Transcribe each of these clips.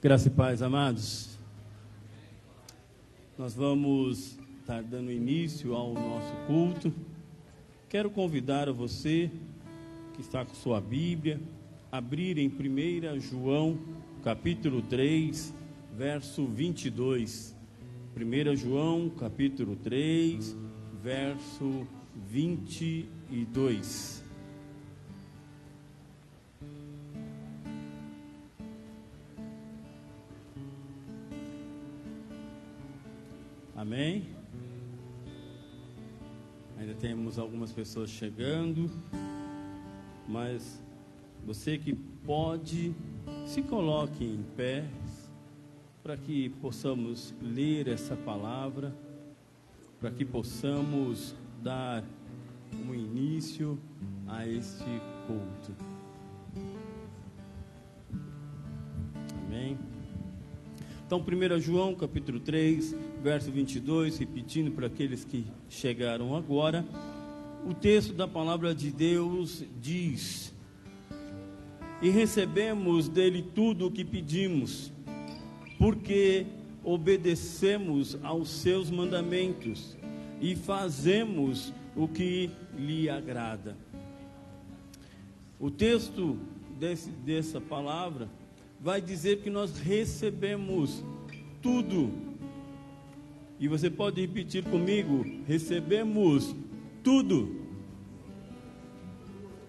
Graça e paz, amados. Nós vamos estar dando início ao nosso culto. Quero convidar a você que está com sua Bíblia, abrir em 1 João, capítulo 3, verso 22. 1 João, capítulo 3, verso 22. Amém? Ainda temos algumas pessoas chegando, mas você que pode, se coloque em pé, para que possamos ler essa palavra, para que possamos dar um início a este culto. Amém? Então, 1 João, capítulo 3, verso 22, repetindo para aqueles que chegaram agora, o texto da palavra de Deus diz: e recebemos dele tudo o que pedimos, porque obedecemos aos seus mandamentos e fazemos o que lhe agrada. O texto dessa palavra vai dizer que nós recebemos tudo. E você pode repetir comigo: recebemos tudo.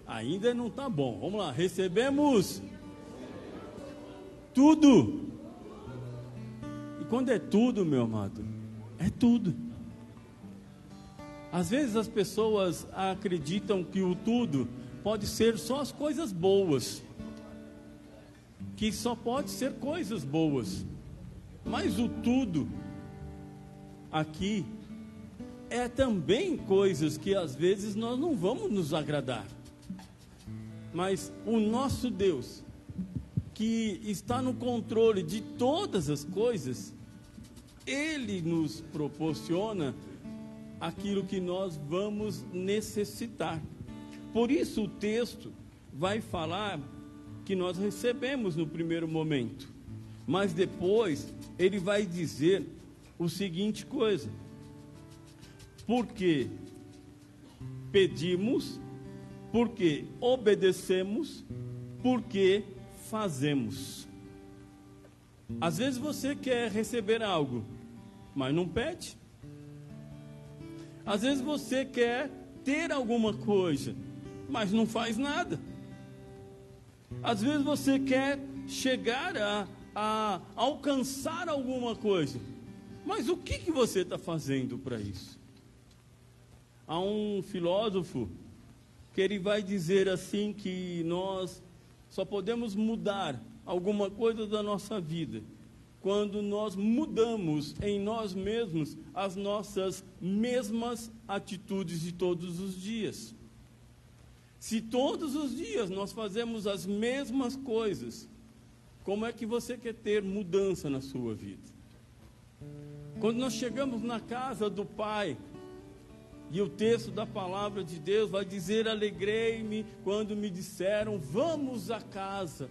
Ainda não está bom. Vamos lá, recebemos tudo. E quando é tudo, meu amado, é tudo. Às vezes as pessoas acreditam que o tudo pode ser só as coisas boas, que só pode ser coisas boas. Mas o tudo aqui é também coisas que às vezes nós não vamos nos agradar. Mas o nosso Deus, que está no controle de todas as coisas, Ele nos proporciona aquilo que nós vamos necessitar. Por isso o texto vai falar que nós recebemos no primeiro momento, mas depois ele vai dizer o seguinte coisa: porque pedimos, porque obedecemos, porque fazemos. Às vezes você quer receber algo, mas não pede. Às vezes você quer ter alguma coisa, mas não faz nada. Às vezes você quer chegar a alcançar alguma coisa, mas o que você está fazendo para isso? Há um filósofo que ele vai dizer assim, que nós só podemos mudar alguma coisa da nossa vida quando nós mudamos em nós mesmos as nossas mesmas atitudes de todos os dias. Se todos os dias nós fazemos as mesmas coisas, como é que você quer ter mudança na sua vida? Quando nós chegamos na casa do Pai, e o texto da palavra de Deus vai dizer: alegrei-me quando me disseram, vamos à casa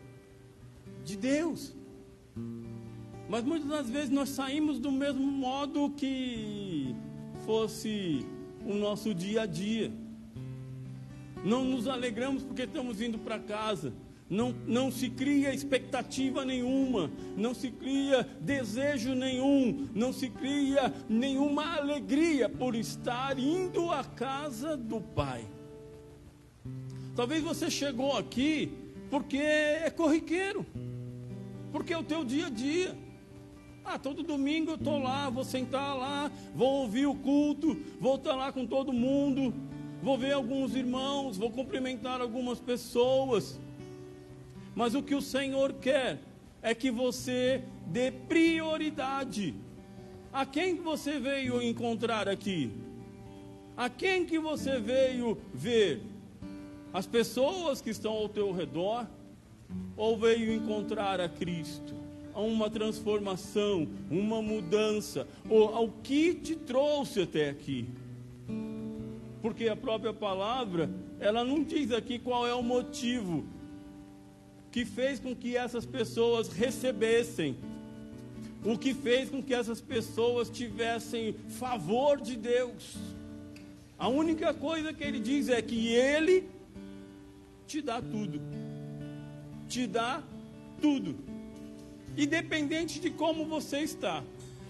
de Deus. Mas muitas das vezes nós saímos do mesmo modo que fosse o nosso dia a dia. Não nos alegramos porque estamos indo para casa. Não se cria expectativa nenhuma, não se cria desejo nenhum, não se cria nenhuma alegria por estar indo à casa do Pai. Talvez você chegou aqui porque é corriqueiro, porque é o teu dia a dia. Todo domingo eu estou lá, vou sentar lá, vou ouvir o culto, vou estar lá com todo mundo, vou ver alguns irmãos, vou cumprimentar algumas pessoas. Mas o que o Senhor quer é que você dê prioridade a quem você veio encontrar aqui, a quem que você veio ver, as pessoas que estão ao teu redor, ou veio encontrar a Cristo, a uma transformação, uma mudança, ou ao que te trouxe até aqui. Porque a própria palavra, ela não diz aqui qual é o motivo que fez com que essas pessoas recebessem, o que fez com que essas pessoas tivessem favor de Deus. A única coisa que ele diz é que ele te dá tudo. Te dá tudo. Independente de como você está,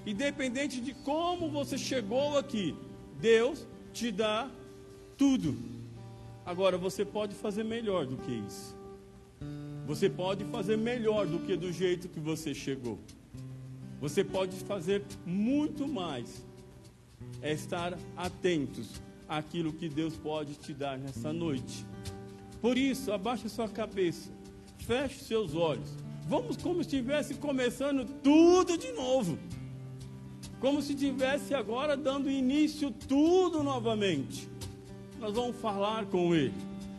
independente de como você chegou aqui, Deus te dá tudo. Agora, você pode fazer melhor do que isso. Você pode fazer melhor do que do jeito que você chegou. Você pode fazer muito mais. É estar atentos àquilo que Deus pode te dar nessa noite. Por isso, abaixe sua cabeça, feche seus olhos. Vamos como se estivesse começando tudo de novo. Como se estivesse agora dando início tudo novamente. Nós vamos falar com Ele.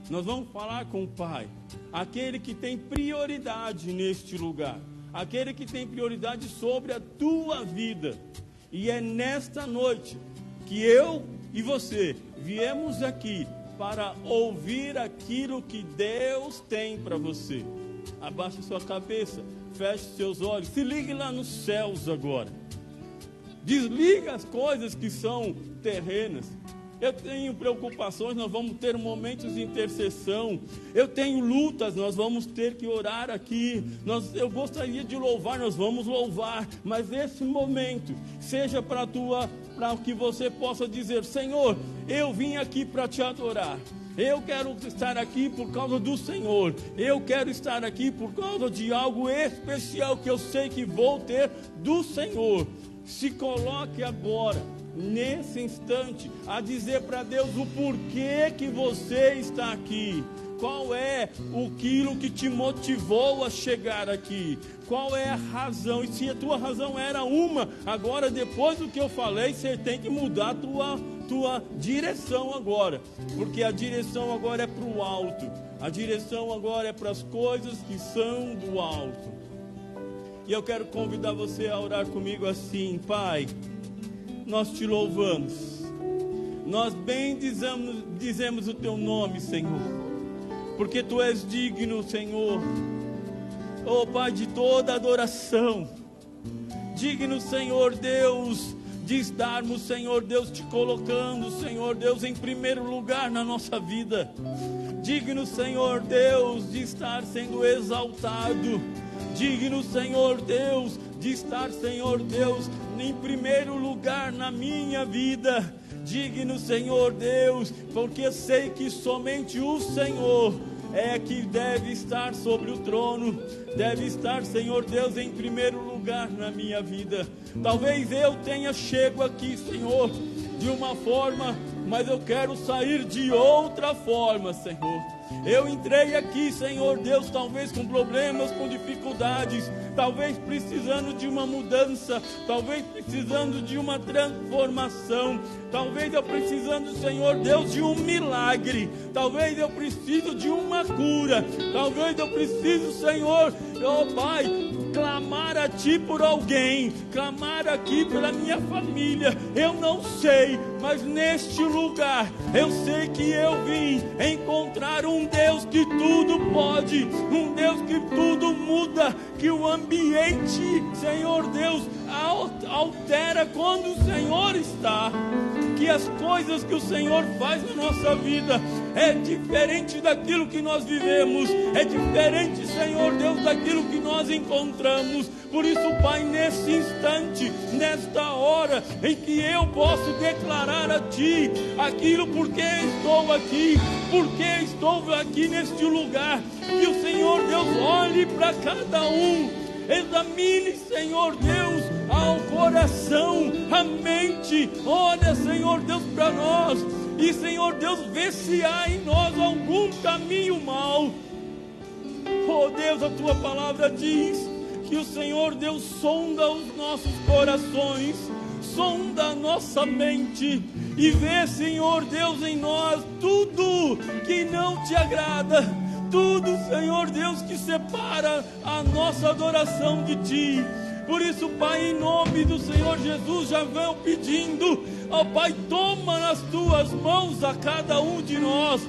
Nós vamos falar com o Pai. Aquele que tem prioridade neste lugar. Aquele que tem prioridade sobre a tua vida. E é nesta noite que eu e você viemos aqui para ouvir aquilo que Deus tem para você. Abaixe sua cabeça, feche seus olhos, se ligue lá nos céus agora. Desliga as coisas que são terrenas. Eu tenho preocupações, nós vamos ter momentos de intercessão. Eu tenho lutas, nós vamos ter que orar aqui. Eu gostaria de louvar, nós vamos louvar. Mas esse momento seja para que você possa dizer: Senhor, eu vim aqui para te adorar. Eu quero estar aqui por causa do Senhor. Eu quero estar aqui por causa de algo especial que eu sei que vou ter do Senhor. Se coloque agora, nesse instante, a dizer para Deus o porquê que você está aqui. Qual é aquilo que te motivou a chegar aqui? Qual é a razão? E se a tua razão era uma, agora depois do que eu falei, você tem que mudar a tua direção agora. Porque a direção agora é para o alto. A direção agora é para as coisas que são do alto. E eu quero convidar você a orar comigo assim: Pai, nós te louvamos. Nós bendizemos o teu nome, Senhor. Porque tu és digno, Senhor. Oh Pai, de toda adoração. Digno, Senhor Deus, de estarmos, Senhor Deus, te colocando, Senhor Deus, em primeiro lugar na nossa vida. Digno, Senhor Deus, de estar sendo exaltado. Digno, Senhor Deus, de estar, Senhor Deus, em primeiro lugar na minha vida. Digno, Senhor Deus, porque sei que somente o Senhor é que deve estar sobre o trono, deve estar, Senhor Deus, em primeiro lugar na minha vida. Talvez eu tenha chego aqui, Senhor, de uma forma, mas eu quero sair de outra forma, Senhor. Eu entrei aqui, Senhor Deus, talvez com problemas, com dificuldades, talvez precisando de uma mudança, talvez precisando de uma transformação, talvez eu precisando, Senhor Deus, de um milagre, talvez eu preciso de uma cura, talvez eu preciso, Senhor, oh Pai, clamar a Ti por alguém, clamar aqui pela minha família. Eu não sei, mas neste lugar eu sei que eu vim encontrar um Deus que tudo pode, um Deus que tudo muda, que o ambiente, Senhor Deus, altera quando o Senhor está, que as coisas que o Senhor faz na nossa vida é diferente daquilo que nós vivemos, é diferente, Senhor Deus, daquilo que nós encontramos. Por isso, Pai, nesse instante, nesta hora em que eu posso declarar a Ti aquilo porque estou aqui neste lugar, que o Senhor Deus olhe para cada um, examine, Senhor Deus, ao coração, a mente, olha, Senhor Deus, para nós, e Senhor Deus, vê se há em nós algum caminho mau. Oh Deus, a Tua palavra diz que o Senhor Deus sonda os nossos corações, sonda a nossa mente e vê, Senhor Deus, em nós tudo que não Te agrada, tudo, Senhor Deus, que separa a nossa adoração de Ti. Por isso, Pai, em nome do Senhor Jesus, já venho pedindo, ó Pai, toma nas Tuas mãos a cada um de nós,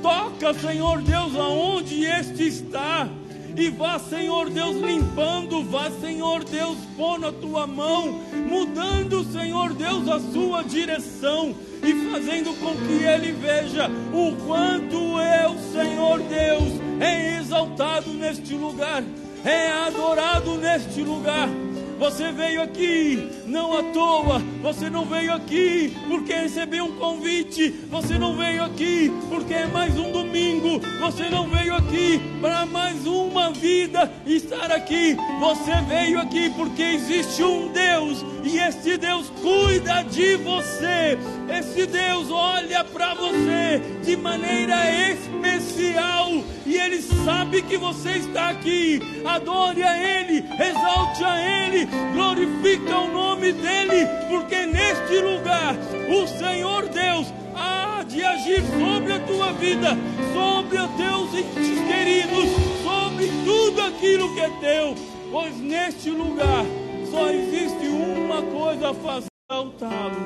toca, Senhor Deus, aonde este está, e vá, Senhor Deus, limpando, vá, Senhor Deus, pondo a tua mão, mudando, Senhor Deus, a sua direção e fazendo com que ele veja o quanto eu, Senhor Deus, é exaltado neste lugar, é adorado neste lugar. Você veio aqui não à toa, você não veio aqui porque recebeu um convite, você não veio aqui porque é mais um domingo, você não veio aqui para mais uma vida estar aqui, você veio aqui porque existe um Deus, e esse Deus cuida de você, esse Deus olha para você de maneira especial, e Ele sabe que você está aqui. Adore a Ele, exalte a Ele, glorifica o nome dEle, porque neste lugar o Senhor Deus há de agir sobre a tua vida, sobre os teus entes queridos, sobre tudo aquilo que é teu, pois neste lugar só existe uma coisa a fazer: exaltá-lo.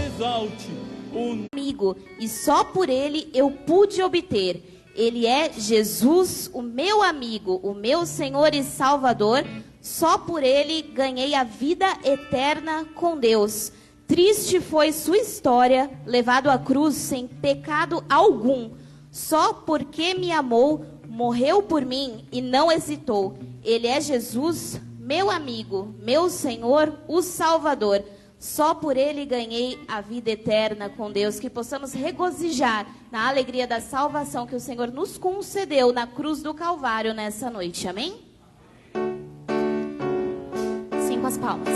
Exalte o amigo, e só por ele eu pude obter. Ele é Jesus, o meu amigo, o meu Senhor e Salvador. Só por ele ganhei a vida eterna com Deus. Triste foi sua história, levado à cruz sem pecado algum. Só porque me amou, morreu por mim e não hesitou. Ele é Jesus, meu amigo, meu Senhor, o Salvador. Só por ele ganhei a vida eterna com Deus. Que possamos regozijar na alegria da salvação que o Senhor nos concedeu na cruz do Calvário nessa noite. Amém? Sim, com as palmas.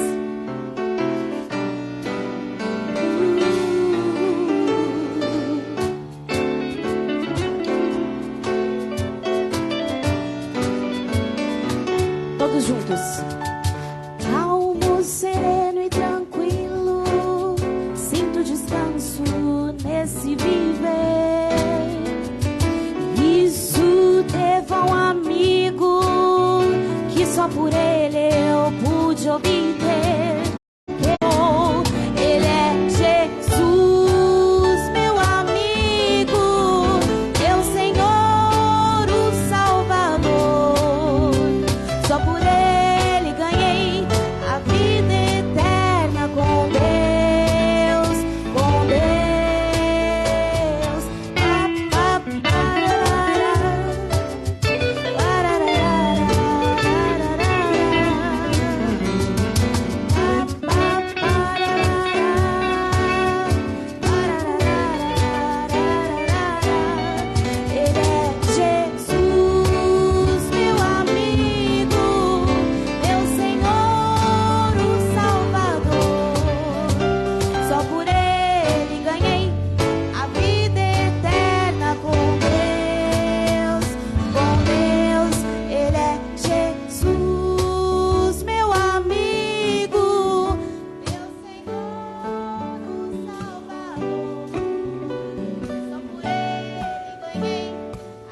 Todos juntos. Calmo, sereno e tranquilo, sinto descanso nesse viver. Isso devo a um amigo que só por ele eu pude obter. Ele é Jesus, meu amigo, meu Senhor, o Salvador. Só por ele ganhei a vida eterna com Deus, com Deus. Ele é Jesus, meu amigo, meu Senhor, o Salvador. Só por ele ganhei a vida eterna com Deus, com Deus. Ele é Jesus, meu amigo, meu Senhor, o Salvador. Só por ele ganhei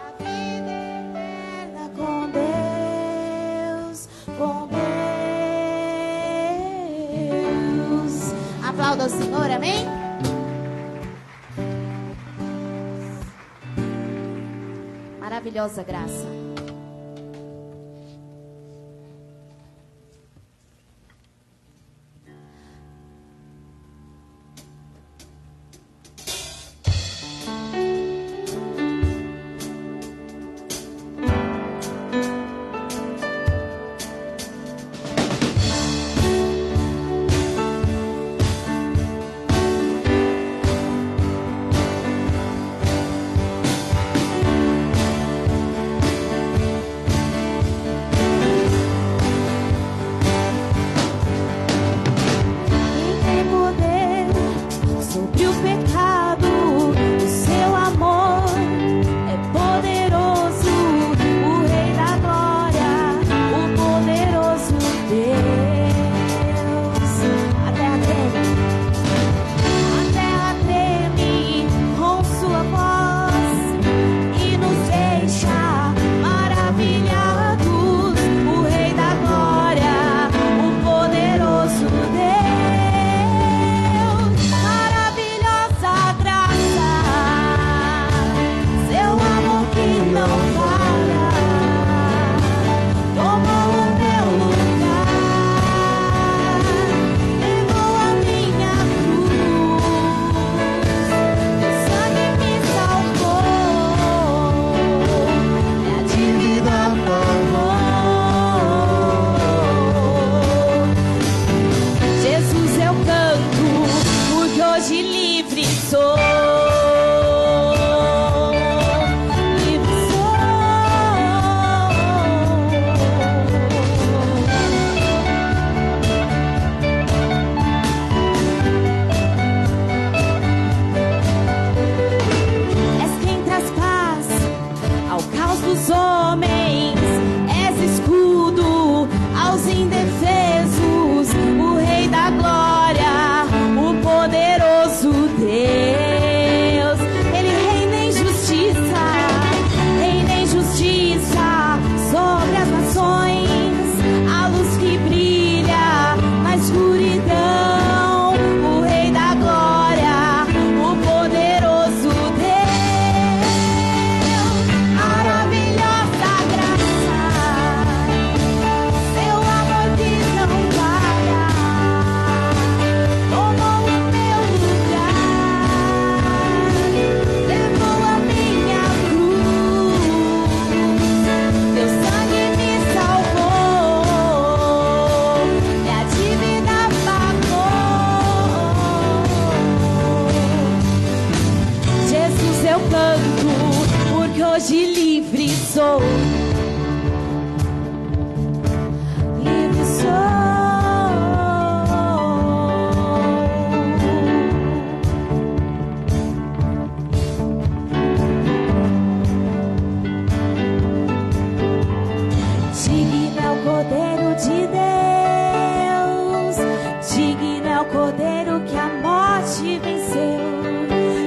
a vida eterna com Deus, com Deus. Aplauda o Senhor, amém? Maravilhosa graça. de Deus, digno é o Cordeiro que a morte venceu.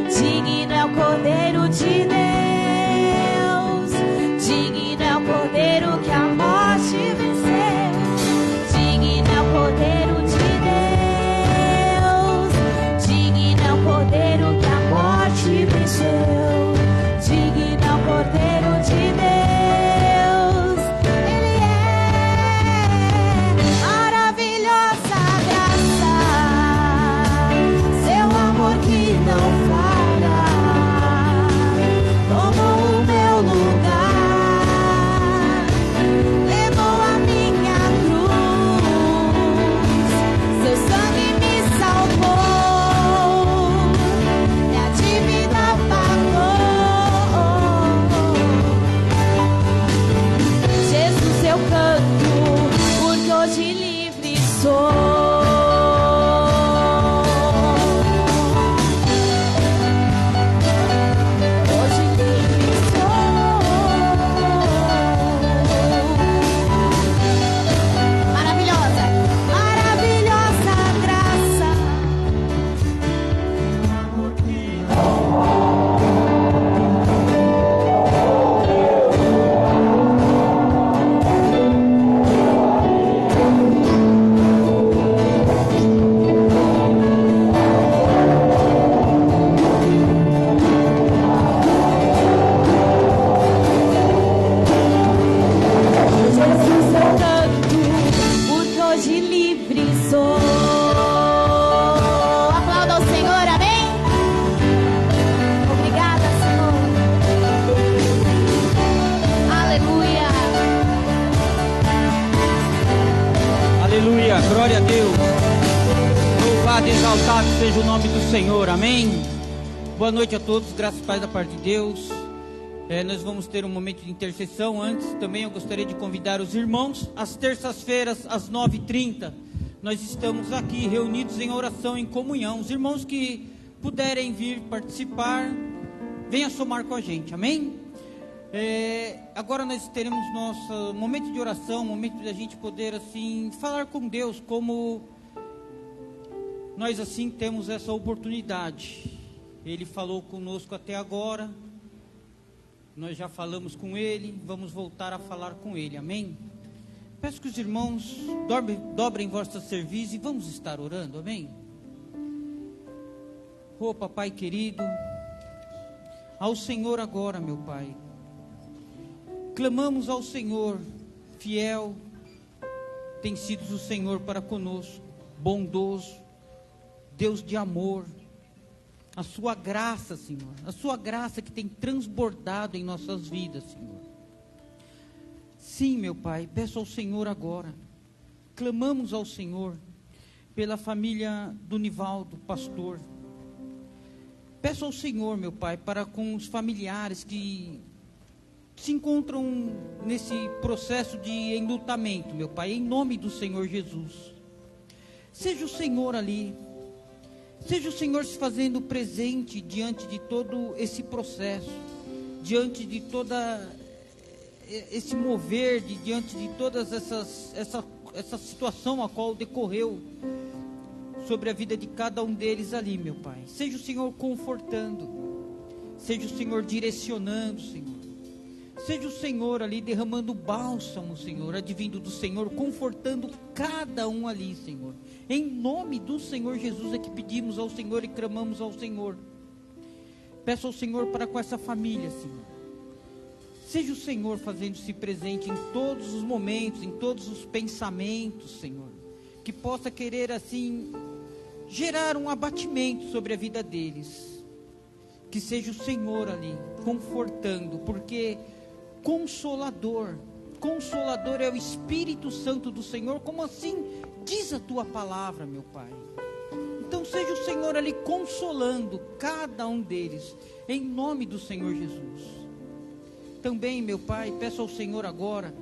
Digno é o Cordeiro de Deus, digno é o Cordeiro que a morte venceu. Digno é o Cordeiro de Deus, digno é o Cordeiro que a morte venceu. Digno é o Cordeiro de Deus, Ele é maravilhosa graça, seu amor que não falha, tomou o meu lugar, levou a minha cruz, seu sangue me salvou, minha dívida pagou. Jesus, eu canto, porque hoje livre sou. Hoje livre sou. Maravilhosa, maravilhosa graça. Jesus, eu canto, porque hoje livre sou. Aplauda ao Senhor, amém? Obrigada, Senhor. Aleluia. Aleluia, glória a Deus. Louvado e exaltado seja o nome do Senhor, amém. Boa noite a todos, graças e paz da parte de Deus. Nós vamos ter um momento de intercessão. Antes também eu gostaria de convidar os irmãos. Às terças-feiras, às 9h30, nós estamos aqui reunidos em oração, em comunhão. Os irmãos que puderem vir participar, venha somar com a gente, amém? Agora nós teremos nosso momento de oração, momento da gente poder assim falar com Deus, como nós assim temos essa oportunidade. Ele falou conosco até agora, nós já falamos com Ele, vamos voltar a falar com Ele, amém? Peço que os irmãos dobrem vosso serviço e vamos estar orando, amém? Oh, Papai querido, ao Senhor agora, meu Pai, clamamos ao Senhor, fiel tem sido o Senhor para conosco, bondoso, Deus de amor, a sua graça, Senhor, a sua graça que tem transbordado em nossas vidas, Senhor. Sim, meu Pai, peço ao Senhor agora, clamamos ao Senhor pela família do Nivaldo, pastor. Peço ao Senhor, meu Pai, para com os familiares que se encontram nesse processo de enlutamento, meu Pai, em nome do Senhor Jesus. Seja o Senhor ali, seja o Senhor se fazendo presente diante de todo esse processo, diante de toda esse mover, diante de todas essa situação a qual decorreu sobre a vida de cada um deles ali, meu Pai. Seja o Senhor confortando, seja o Senhor direcionando, Senhor. Seja o Senhor ali derramando bálsamo, Senhor, advindo do Senhor, confortando cada um ali, Senhor. Em nome do Senhor Jesus é que pedimos ao Senhor e clamamos ao Senhor. Peço ao Senhor para com essa família, Senhor. Seja o Senhor fazendo-se presente em todos os momentos, em todos os pensamentos, Senhor. Que possa querer assim gerar um abatimento sobre a vida deles. Que seja o Senhor ali confortando, porque Consolador é o Espírito Santo do Senhor, como assim diz a tua palavra, meu Pai. Então seja o Senhor ali consolando cada um deles, em nome do Senhor Jesus. Também, meu Pai, peço ao Senhor agora,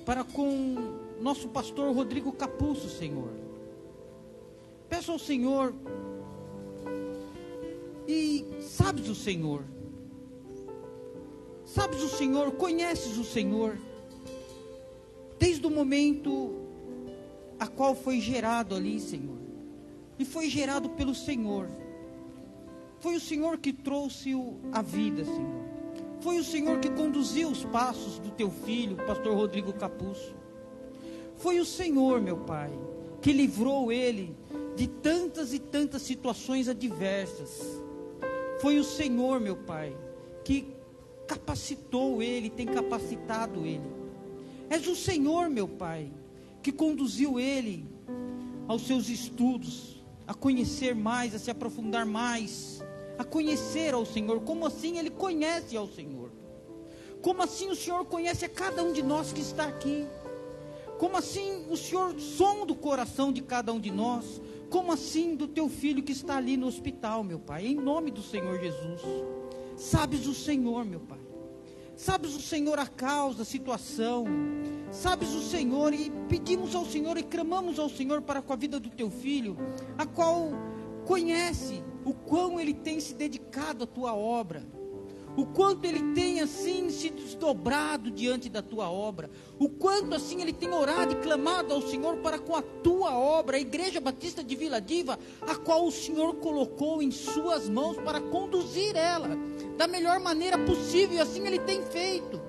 para com nosso pastor Rodrigo Capuzzo, Senhor. Peço ao Senhor, e sabes o Senhor, conheces o Senhor, desde o momento a qual foi gerado ali, Senhor. E foi gerado pelo Senhor. Foi o Senhor que trouxe a vida, Senhor. Foi o Senhor que conduziu os passos do teu filho, pastor Rodrigo Capuzzo. Foi o Senhor, meu Pai, que livrou ele de tantas e tantas situações adversas. Foi o Senhor, meu Pai, que capacitou ele, tem capacitado ele. És o Senhor, meu Pai, que conduziu ele aos seus estudos, a conhecer mais, a se aprofundar mais, a conhecer ao Senhor. Como assim ele conhece ao Senhor? Como assim o Senhor conhece a cada um de nós que está aqui? Como assim o Senhor sonda o coração de cada um de nós? Como assim do teu filho que está ali no hospital, meu Pai? Em nome do Senhor Jesus. Sabes o Senhor, meu Pai. Sabes o Senhor a causa, a situação. Sabes o Senhor, e pedimos ao Senhor e clamamos ao Senhor para com a vida do teu filho, a qual conhece o quão ele tem se dedicado à tua obra, o quanto ele tem assim se desdobrado diante da tua obra, o quanto assim ele tem orado e clamado ao Senhor para com a tua obra, a Igreja Batista de Vila Diva, a qual o Senhor colocou em suas mãos para conduzir ela da melhor maneira possível, e assim ele tem feito,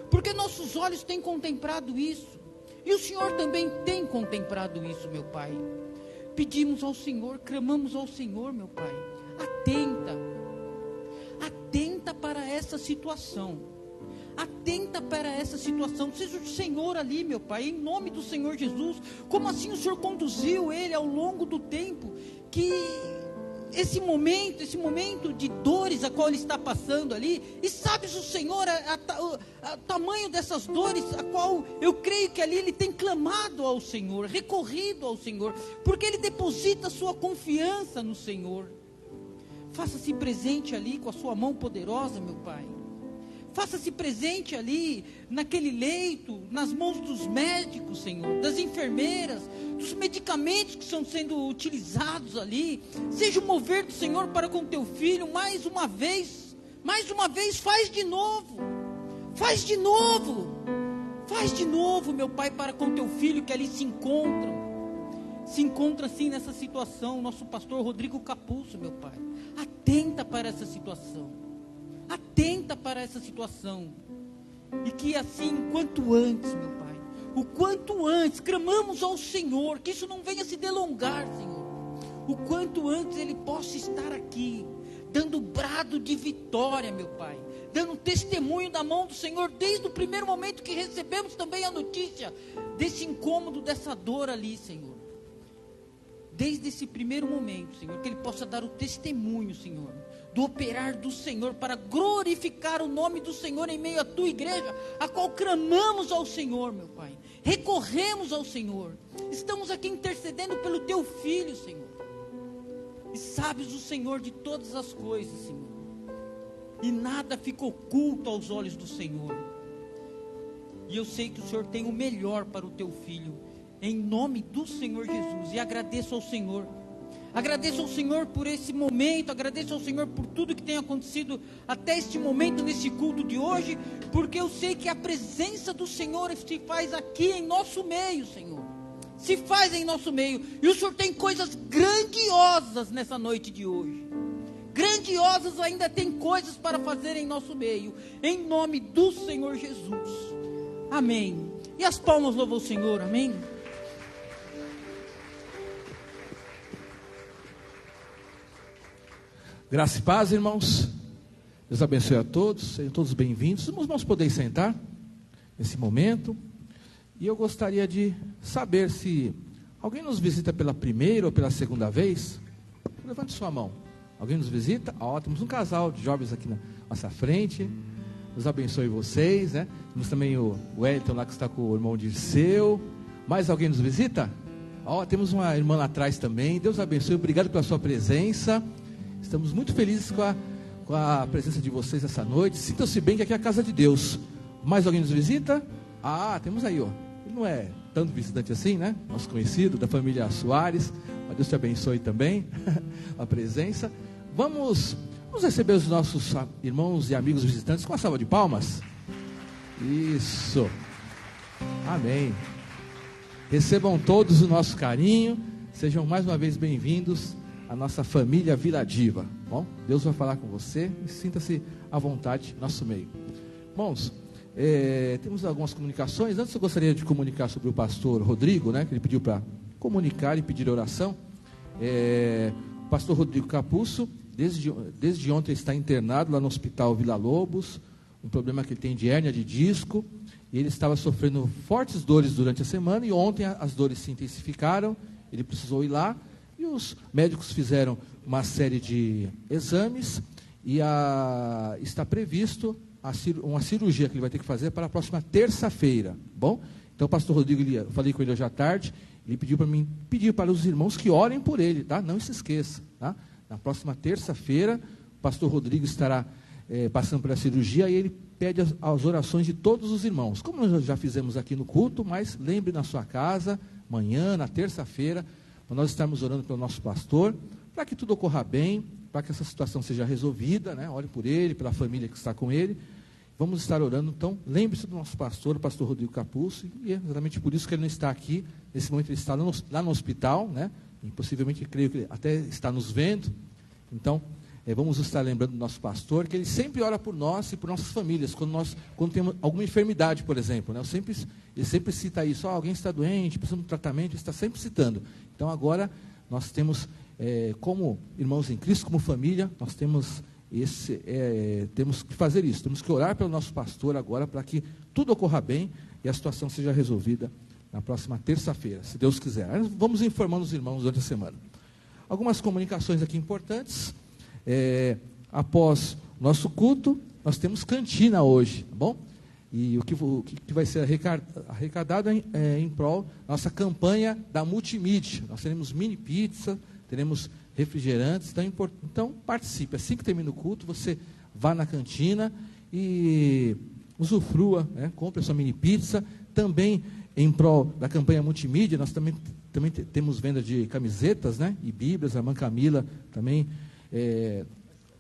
porque nossos olhos têm contemplado isso, e o Senhor também tem contemplado isso, meu Pai. Pedimos ao Senhor, clamamos ao Senhor, meu Pai, atenta para essa situação, seja o Senhor ali, meu Pai, em nome do Senhor Jesus. Como assim o Senhor conduziu ele ao longo do tempo, que esse momento de dores a qual ele está passando ali, e sabes o Senhor, o tamanho dessas dores, a qual eu creio que ali ele tem clamado ao Senhor, recorrido ao Senhor, porque ele deposita sua confiança no Senhor. Faça-se presente ali com a sua mão poderosa, meu Pai. Faça-se presente ali, naquele leito, nas mãos dos médicos, Senhor, das enfermeiras, dos medicamentos que estão sendo utilizados ali. Seja o mover do Senhor para com teu filho, mais uma vez, faz de novo, meu Pai, para com teu filho que ali se encontra assim nessa situação, nosso pastor Rodrigo Capuzzo, meu Pai. Atenta para essa situação, e que assim, quanto antes, meu Pai, o quanto antes, clamamos ao Senhor, que isso não venha se delongar, Senhor, o quanto antes ele possa estar aqui, dando brado de vitória, meu Pai, dando testemunho da mão do Senhor, desde o primeiro momento que recebemos também a notícia, desse incômodo, dessa dor ali, Senhor, desde esse primeiro momento, Senhor, que ele possa dar o testemunho, Senhor, do operar do Senhor, para glorificar o nome do Senhor em meio à tua igreja, a qual clamamos ao Senhor, meu Pai, recorremos ao Senhor, estamos aqui intercedendo pelo teu filho, Senhor, e sabes o Senhor de todas as coisas, Senhor, e nada fica oculto aos olhos do Senhor, e eu sei que o Senhor tem o melhor para o teu filho, em nome do Senhor Jesus, e agradeço ao Senhor por esse momento, agradeço ao Senhor por tudo que tem acontecido até este momento, nesse culto de hoje, porque eu sei que a presença do Senhor se faz aqui em nosso meio, Senhor, se faz em nosso meio, e o Senhor tem coisas grandiosas nessa noite de hoje, grandiosas, ainda tem coisas para fazer em nosso meio, em nome do Senhor Jesus, amém, e as palmas louvam o Senhor, amém. Graça e paz, irmãos. Deus abençoe a todos. Sejam todos bem-vindos. Os irmãos podem sentar nesse momento. E eu gostaria de saber se alguém nos visita pela primeira ou pela segunda vez. Levante sua mão. Alguém nos visita? Temos um casal de jovens aqui na nossa frente. Deus abençoe vocês, né? Temos também o Wellington lá que está com o irmão Dirceu. Mais alguém nos visita? Temos uma irmã lá atrás também. Deus abençoe. Obrigado pela sua presença. Estamos muito felizes com a presença de vocês essa noite. Sintam-se bem que aqui é a casa de Deus. Mais alguém nos visita? Temos aí, Ele não é tanto visitante assim, né? Nosso conhecido, da família Soares. Mas Deus te abençoe também a presença. Vamos receber os nossos irmãos e amigos visitantes com uma salva de palmas. Isso. Amém. Recebam todos o nosso carinho, sejam mais uma vez bem-vindos à nossa família Vila Diva. Bom, Deus vai falar com você e sinta-se à vontade no nosso meio. Irmãos, temos algumas comunicações. Antes eu gostaria de comunicar sobre o pastor Rodrigo, né, que ele pediu para comunicar e pedir oração. O pastor Rodrigo Capusso, desde ontem está internado lá no Hospital Vila Lobos, um problema que ele tem de hérnia de disco, e ele estava sofrendo fortes dores durante a semana, e ontem as dores se intensificaram, ele precisou ir lá, e os médicos fizeram uma série de exames, e está previsto uma cirurgia que ele vai ter que fazer para a próxima terça-feira. Bom, então o pastor Rodrigo, eu falei com ele hoje à tarde, ele pediu para os irmãos que orem por ele, tá? Não se esqueça, tá? Na próxima terça-feira, o pastor Rodrigo estará passando pela cirurgia, e ele pede as orações de todos os irmãos, como nós já fizemos aqui no culto, mas lembre na sua casa, amanhã, na terça-feira, nós estamos orando pelo nosso pastor, para que tudo ocorra bem, para que essa situação seja resolvida, né? Ore por ele, pela família que está com ele. Vamos estar orando, então, lembre-se do nosso pastor, o pastor Rodrigo Capusso, e é exatamente por isso que ele não está aqui, nesse momento ele está lá no hospital, né? E possivelmente, creio que ele até está nos vendo. Então, vamos estar lembrando do nosso pastor, que ele sempre ora por nós e por nossas famílias, quando temos alguma enfermidade, por exemplo, né? Ele sempre cita isso, alguém está doente, precisando de tratamento, ele está sempre citando. Então, agora, nós temos, como irmãos em Cristo, como família, nós temos que fazer isso, temos que orar pelo nosso pastor agora, para que tudo ocorra bem e a situação seja resolvida na próxima terça-feira, se Deus quiser. Vamos informando os irmãos durante a semana. Algumas comunicações aqui importantes. Após o nosso culto, nós temos cantina hoje, tá bom? E o que vai ser arrecadado em prol da nossa campanha da multimídia. Nós teremos mini pizza, teremos refrigerantes, então participe. Assim que termina o culto, você vá na cantina e usufrua, né? Compre a sua mini pizza. Também em prol da campanha multimídia, nós também temos venda de camisetas, né? E bíblias. A irmã Camila também,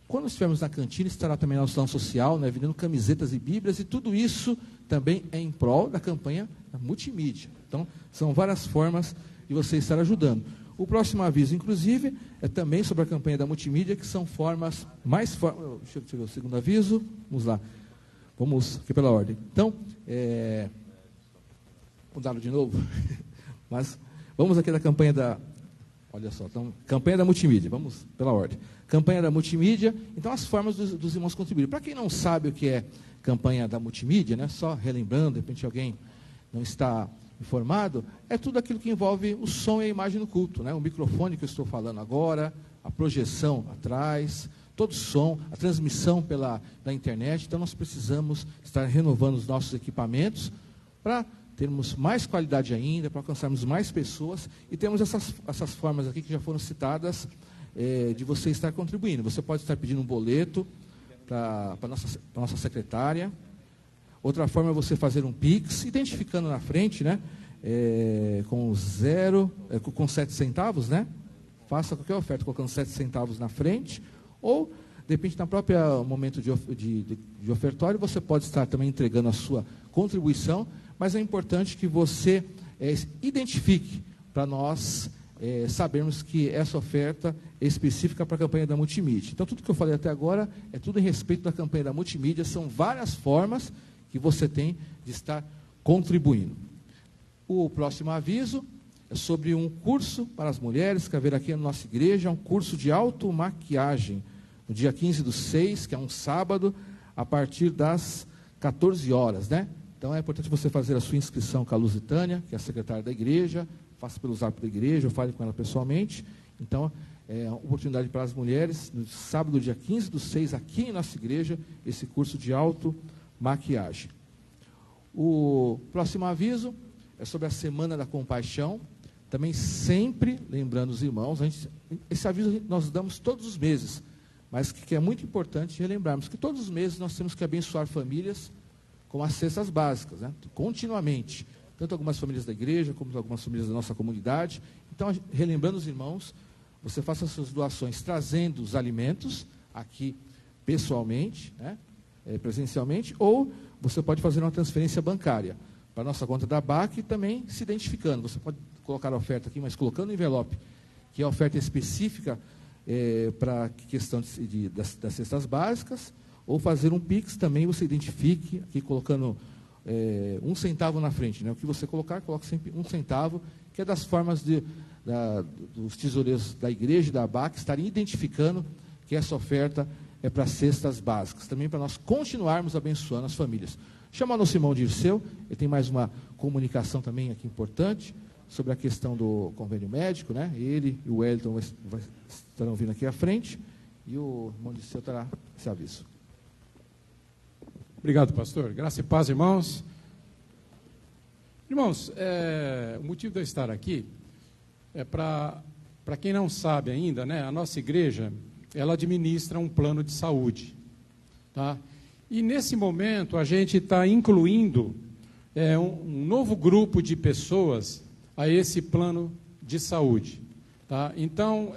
quando estivermos na cantina, estará também na ação social, né? Vendendo camisetas e bíblias, e tudo isso também é em prol da campanha da multimídia. Então, são várias formas de você estar ajudando. O próximo aviso, inclusive, é também sobre a campanha da multimídia, que são formas Deixa eu ver o segundo aviso. Vamos lá. Vamos aqui pela ordem. Então, mudaram de novo. Mas vamos aqui da campanha da... Olha só, então, campanha da multimídia. Vamos pela ordem. Campanha da multimídia. Então, as formas dos irmãos contribuírem. Para quem não sabe o que é campanha da multimídia, né? Só relembrando, de repente alguém não está informado, é tudo aquilo que envolve o som e a imagem no culto, né? O microfone que eu estou falando agora, a projeção atrás, todo o som, a transmissão pela internet. Então, nós precisamos estar renovando os nossos equipamentos para termos mais qualidade ainda, para alcançarmos mais pessoas, e temos essas formas aqui que já foram citadas, de você estar contribuindo. Você pode estar pedindo um boleto para a nossa secretária. Outra forma é você fazer um Pix, identificando na frente, né, com 7 centavos, né? Faça qualquer oferta colocando 7 centavos na frente, ou, de repente, no próprio momento de ofertório, você pode estar também entregando a sua contribuição, mas é importante que você identifique para nós sabermos que essa oferta é específica para a campanha da multimídia. Então, tudo que eu falei até agora é tudo em respeito da campanha da multimídia, são várias formas que você tem de estar contribuindo. O próximo aviso é sobre um curso para as mulheres que vai haver aqui na nossa igreja, um curso de automaquiagem, no dia 15/6, que é um sábado, a partir das 14 horas, né? Então, é importante você fazer a sua inscrição com a Lusitânia, que é a secretária da igreja, faça pelo zap da igreja, ou fale com ela pessoalmente. Então, é uma oportunidade para as mulheres, no sábado, dia 15/6, aqui em nossa igreja, esse curso de automaquiagem. O próximo aviso é sobre a Semana da Compaixão, também sempre lembrando os irmãos, esse aviso nós damos todos os meses, mas que é muito importante relembrarmos que todos os meses nós temos que abençoar famílias com as cestas básicas, né? Continuamente, tanto algumas famílias da igreja, como algumas famílias da nossa comunidade. Então, relembrando os irmãos, você faça as suas doações trazendo os alimentos aqui pessoalmente, né? Presencialmente, ou você pode fazer uma transferência bancária para a nossa conta da BAC e também se identificando. Você pode colocar a oferta aqui, mas colocando o envelope, que é a oferta específica para a questão das cestas básicas, ou fazer um Pix também, você identifique, aqui colocando 1 centavo na frente. Né? O que você colocar, coloque sempre 1 centavo, que é das formas dos tesoureiros da igreja e da BAC estarem identificando que essa oferta é para cestas básicas, também para nós continuarmos abençoando as famílias. Chamando o Simão Dirceu, ele tem mais uma comunicação também aqui importante, sobre a questão do convênio médico, né? Ele e o Wellington estarão vindo aqui à frente, e o irmão Dirceu terá esse aviso. Obrigado, pastor. Graça e paz, irmãos. Irmãos, o motivo de eu estar aqui é para quem não sabe ainda, né? A nossa igreja, ela administra um plano de saúde, tá? E nesse momento a gente está incluindo um novo grupo de pessoas a esse plano de saúde, tá? Então,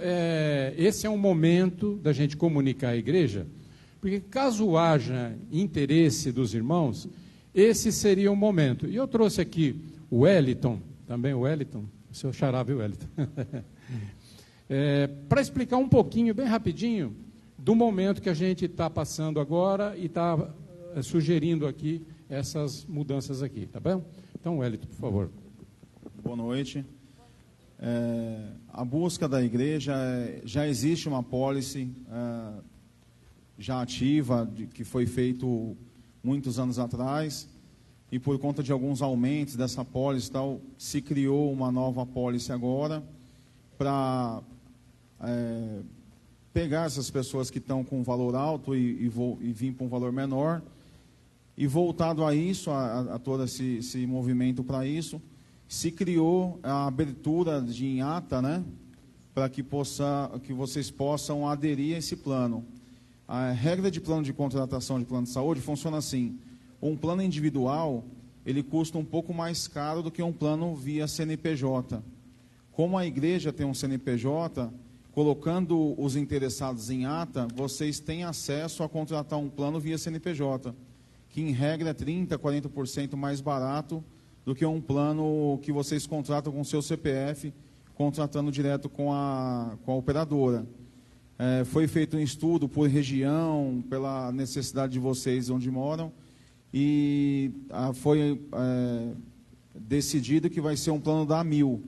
esse é um momento da gente comunicar à igreja, porque caso haja interesse dos irmãos, esse seria o momento. E eu trouxe aqui o Wellington, também o Wellington, o seu xará, viu, Wellington? Para explicar um pouquinho, bem rapidinho, do momento que a gente está passando agora e está sugerindo aqui essas mudanças aqui, tá bom? Então, Wellington, por favor. Boa noite. A busca da igreja, já existe uma policy já ativa, que foi feito muitos anos atrás, e por conta de alguns aumentos dessa policy e tal, se criou uma nova policy agora, para pegar essas pessoas que estão com um valor alto e vir para um valor menor, e voltado a isso, a todo esse movimento para isso, se criou a abertura de ata, né, para que vocês possam aderir a esse plano. A regra de plano de contratação de plano de saúde funciona assim: um plano individual, ele custa um pouco mais caro do que um plano via CNPJ. Como a igreja tem um CNPJ, colocando os interessados em ata, vocês têm acesso a contratar um plano via CNPJ, que em regra é 30%, 40% mais barato do que um plano que vocês contratam com o seu CPF, contratando direto com a operadora. Foi feito um estudo por região, pela necessidade de vocês onde moram, e foi decidido que vai ser um plano da AMIL,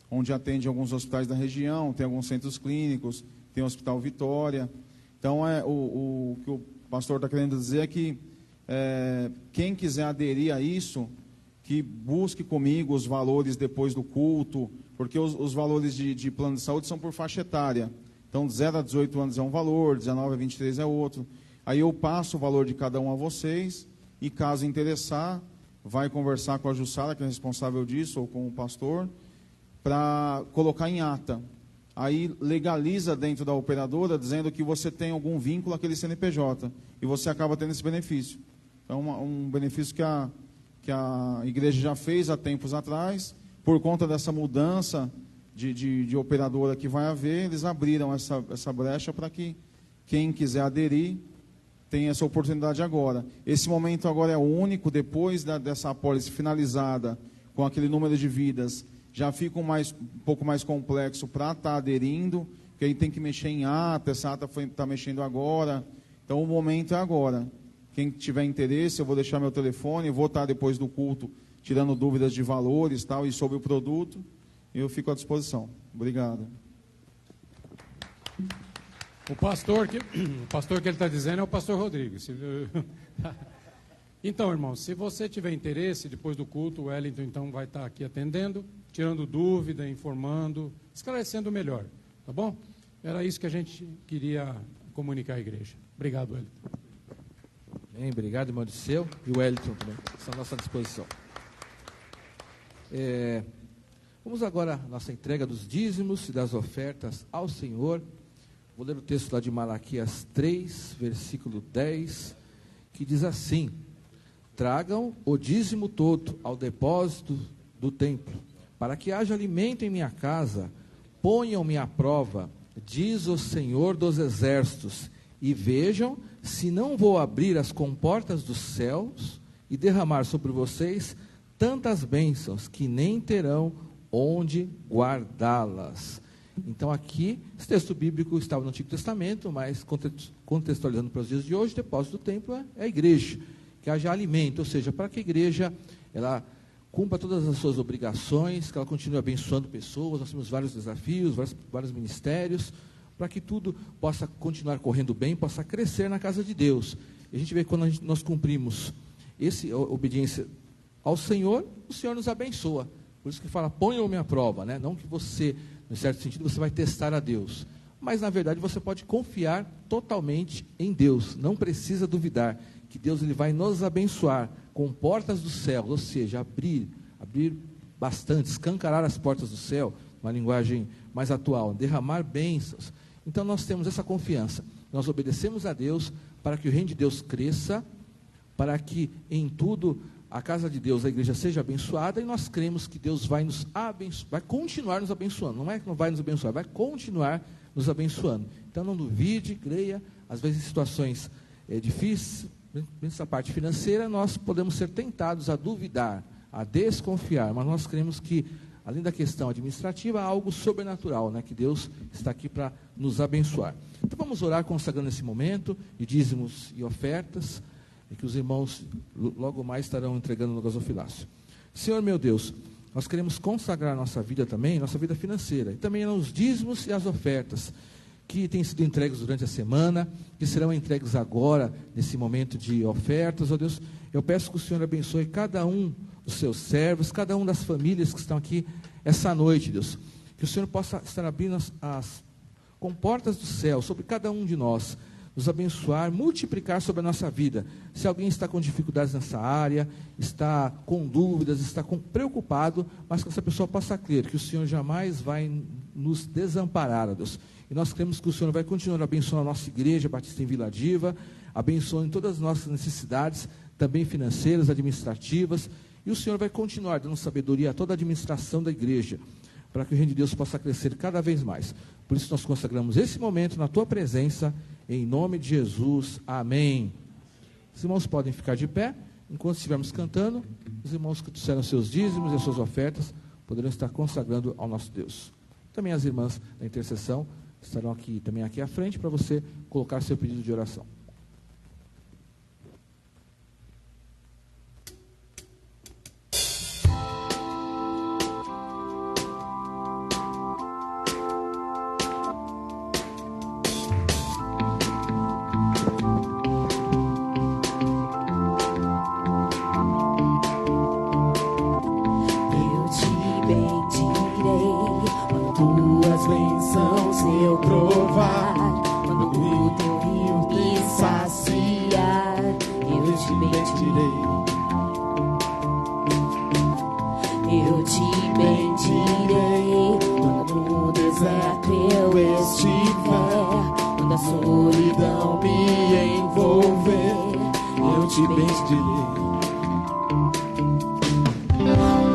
onde atende alguns hospitais da região, tem alguns centros clínicos, tem o Hospital Vitória. Então, o que o pastor está querendo dizer é que quem quiser aderir a isso, que busque comigo os valores depois do culto, porque os valores de plano de saúde são por faixa etária. Então, de 0 a 18 anos é um valor, 19 a 23 é outro. Aí eu passo o valor de cada um a vocês, e caso interessar, vai conversar com a Jussara, que é responsável disso, ou com o pastor, para colocar em ata. Aí legaliza dentro da operadora, dizendo que você tem algum vínculo àquele CNPJ, e você acaba tendo esse benefício. Então, um benefício que a igreja já fez há tempos atrás, por conta dessa mudança de operadora que vai haver, eles abriram essa brecha para que quem quiser aderir tenha essa oportunidade agora. Esse momento agora é o único, depois dessa apólice finalizada, com aquele número de vidas, já fica um pouco mais complexo para estar aderindo, porque aí tem que mexer em ata, essa ata está mexendo agora, então o momento é agora. Quem tiver interesse, eu vou deixar meu telefone, vou estar depois do culto tirando dúvidas de valores tal, e sobre o produto, eu fico à disposição. Obrigado. O pastor que ele está dizendo é o pastor Rodrigues. Então, irmãos, se você tiver interesse, depois do culto, o Wellington então vai estar aqui atendendo, tirando dúvida, informando, esclarecendo melhor, tá bom? Era isso que a gente queria comunicar à igreja. Obrigado, Wellington. Bem, obrigado, irmão Dirceu, e o Wellington também, estão à nossa disposição. Vamos agora à nossa entrega dos dízimos e das ofertas ao Senhor. Vou ler o texto lá de Malaquias 3, versículo 10, que diz assim: tragam o dízimo todo ao depósito do templo, para que haja alimento em minha casa, ponham-me à prova, diz o Senhor dos exércitos, e vejam se não vou abrir as comportas dos céus e derramar sobre vocês tantas bênçãos que nem terão onde guardá-las. Então aqui, esse texto bíblico estava no Antigo Testamento, mas contextualizando para os dias de hoje, o depósito do templo é a igreja, que haja alimento, ou seja, para que a igreja ela cumpra todas as suas obrigações, que ela continue abençoando pessoas. Nós temos vários desafios, vários ministérios, para que tudo possa continuar correndo bem, possa crescer na casa de Deus. E a gente vê que quando nós cumprimos essa obediência ao Senhor, o Senhor nos abençoa. Por isso que fala, ponham-me à prova, né? Não que você, em certo sentido, você vai testar a Deus, mas na verdade você pode confiar totalmente em Deus, não precisa duvidar que Deus ele vai nos abençoar com portas do céu, ou seja, abrir bastante, escancarar as portas do céu, uma linguagem mais atual, derramar bênçãos. Então nós temos essa confiança, nós obedecemos a Deus para que o reino de Deus cresça, para que em tudo a casa de Deus, a igreja seja abençoada, e nós cremos que Deus vai nos abençoar, vai continuar nos abençoando, não é que não vai nos abençoar, vai continuar nos abençoando. Então não duvide, creia. Às vezes em situações difíceis, nessa parte financeira, nós podemos ser tentados a duvidar, a desconfiar, mas nós cremos que, além da questão administrativa, há algo sobrenatural, né, que Deus está aqui para nos abençoar. Então vamos orar consagrando esse momento de dízimos e ofertas, e que os irmãos logo mais estarão entregando no gasofilácio. Senhor meu Deus, nós queremos consagrar nossa vida também, nossa vida financeira, e também os dízimos e as ofertas, que têm sido entregues durante a semana, que serão entregues agora, nesse momento de ofertas. Ó Deus, eu peço que o Senhor abençoe cada um dos seus servos, cada um das famílias que estão aqui essa noite, Deus. Que o Senhor possa estar abrindo as comportas do céu sobre cada um de nós, nos abençoar, multiplicar sobre a nossa vida. Se alguém está com dificuldades nessa área, está com dúvidas, está preocupado, mas que essa pessoa possa crer que o Senhor jamais vai nos desamparar, ó Deus. E nós cremos que o Senhor vai continuar abençoando a nossa igreja Batista em Vila Diva, abençoando todas as nossas necessidades, também financeiras, administrativas, e o Senhor vai continuar dando sabedoria a toda a administração da igreja, para que o reino de Deus possa crescer cada vez mais. Por isso nós consagramos esse momento na tua presença, em nome de Jesus, amém. Os irmãos podem ficar de pé, enquanto estivermos cantando, os irmãos que trouxeram seus dízimos e as suas ofertas, poderão estar consagrando ao nosso Deus. Também as irmãs da intercessão estarão também aqui à frente, para você colocar seu pedido de oração.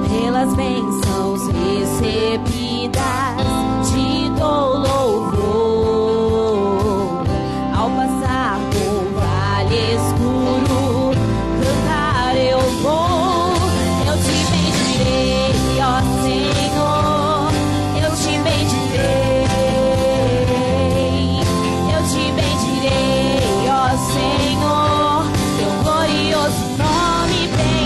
Pelas bênçãos recebidas, te dou louvor. Ao passar por vale escuro, cantar eu vou. Eu te bendirei, ó Senhor. Eu te bendirei. Eu te bendirei, ó Senhor. Teu glorioso nome bendirei.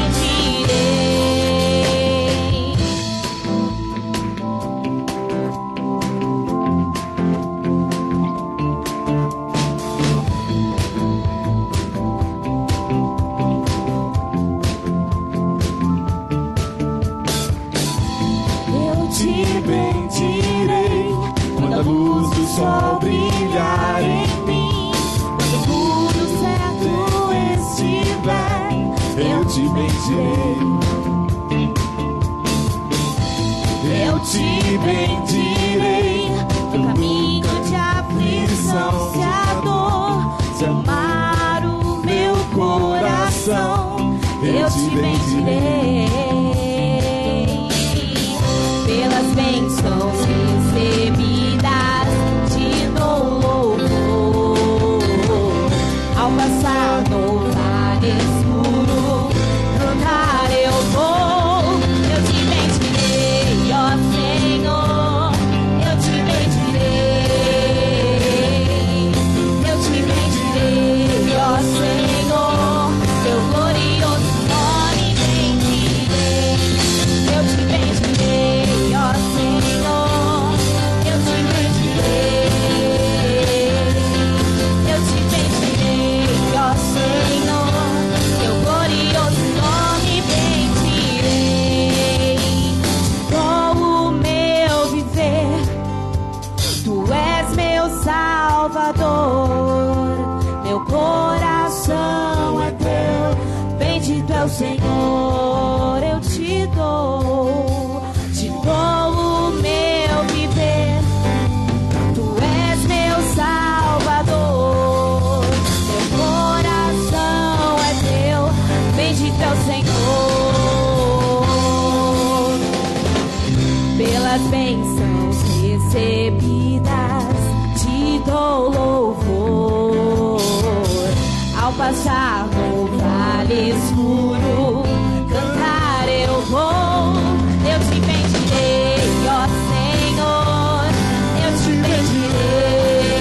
Sol brilhar em mim, quando tudo certo estiver, eu te bendirei. Eu te bendirei. No caminho de aflição, se a dor tomar o meu coração, eu te bendirei. Pelas bênçãos recebidas, ao passar no vale escuro, cantar eu vou. bênçãos recebidas, te dou louvor. Ao passar no vale escuro, cantar eu vou. Eu te bendirei, ó Senhor, eu te bendirei.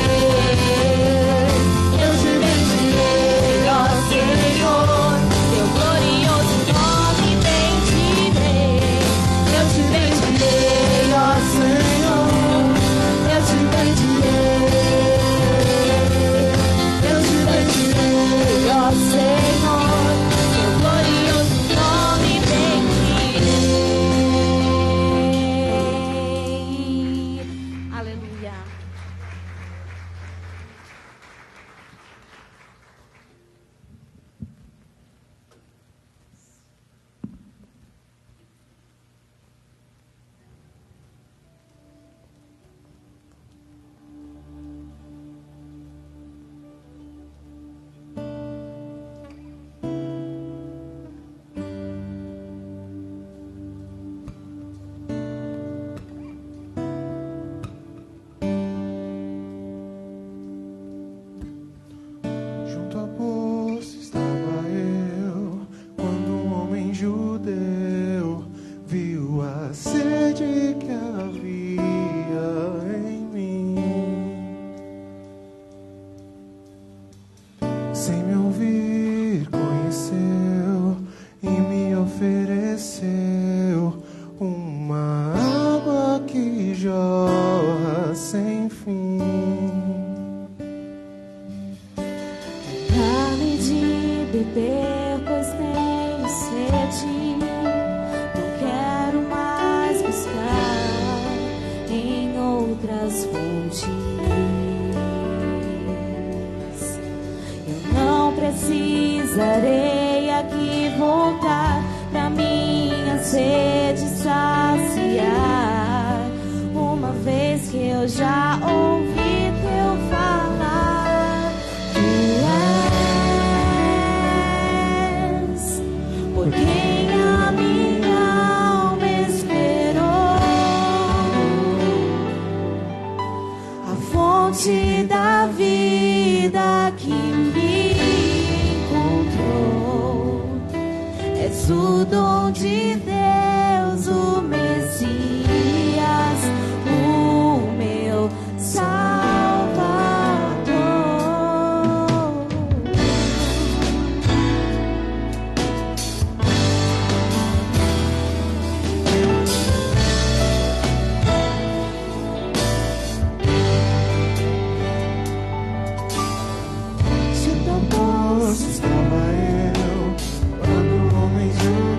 Eu te bendirei, ó Senhor, teu glorioso nome bendirei. Eu te bendirei, ó Senhor, eu te bendirei. Eu te bendirei, ó Senhor, teu glorioso nome bendirei. Aleluia. Junto à poça estava eu, quando um homem judeu viu a sede que havia em mim. Sem me ouvir, conheceu e me ofereceu uma água que jorra sem fim. Dá-me de beber, pois tenho sede. Não quero mais buscar em outras fontes. Eu não precisarei aqui voltar pra minha sede saciar, uma vez que eu já ouvi teu falar. Tu és por quem a minha alma esperou, a fonte da vida que me encontrou. És o dom de Deus, o Messias, o meu Salvador. Junto à poça estava eu, quando um homem judeu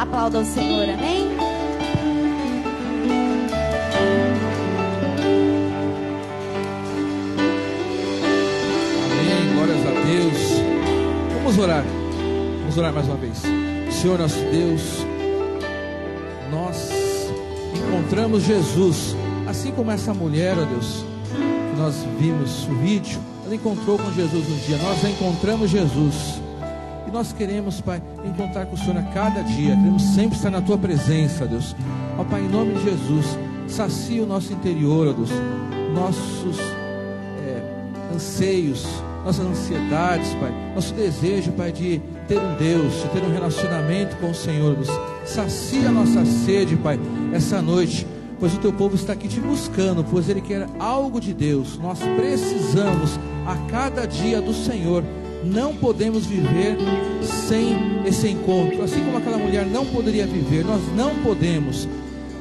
Aplauda o Senhor, amém? Amém, glórias a Deus. Vamos orar mais uma vez. Senhor nosso Deus, nós encontramos Jesus, assim como essa mulher, ó Deus, que nós vimos o vídeo, ela encontrou com Jesus um dia, nós encontramos Jesus, e nós queremos, Pai, encontrar com o Senhor a cada dia, queremos sempre estar na Tua presença, Deus. Ó Pai, em nome de Jesus, sacia o nosso interior, ó Deus, nossos anseios, nossas ansiedades, Pai, nosso desejo, Pai, de ter um Deus, de ter um relacionamento com o Senhor, Deus. Sacia a nossa sede, Pai, essa noite, pois o Teu povo está aqui te buscando, pois ele quer algo de Deus. Nós precisamos a cada dia do Senhor, não podemos viver sem esse encontro, assim como aquela mulher não poderia viver, nós não podemos.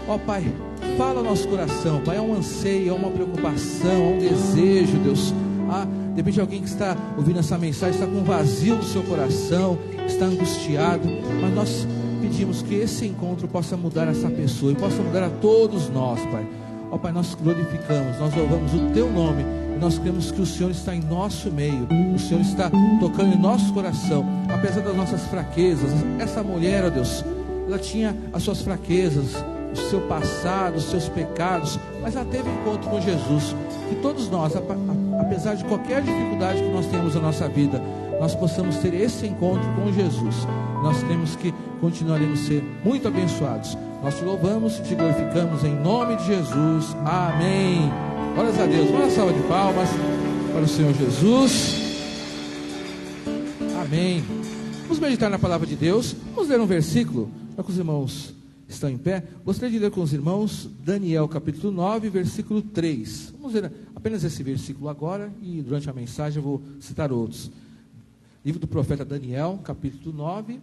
Ó Pai, fala ao nosso coração, Pai, é um anseio, é uma preocupação, é um desejo, Deus. De repente alguém que está ouvindo essa mensagem está com um vazio no seu coração, está angustiado, mas nós pedimos que esse encontro possa mudar essa pessoa e possa mudar a todos nós, Pai. Ó Pai, nós glorificamos, nós louvamos o Teu nome e nós cremos que o Senhor está em nosso meio, o Senhor está tocando em nosso coração, apesar das nossas fraquezas. Essa mulher, ó Deus, ela tinha as suas fraquezas, o seu passado, os seus pecados, mas ela teve encontro com Jesus. Que todos nós, apesar de qualquer dificuldade que nós temos na nossa vida, nós possamos ter esse encontro com Jesus. Nós cremos que continuaremos a ser muito abençoados. Nós te louvamos e te glorificamos em nome de Jesus. Amém. Glórias a Deus. Uma salva de palmas para o Senhor Jesus. Amém. Vamos meditar na palavra de Deus. Vamos ler um versículo para que os irmãos estão em pé. Gostaria de ler com os irmãos Daniel capítulo 9, versículo 3. Vamos ler apenas esse versículo agora e durante a mensagem eu vou citar outros. Livro do profeta Daniel, capítulo 9,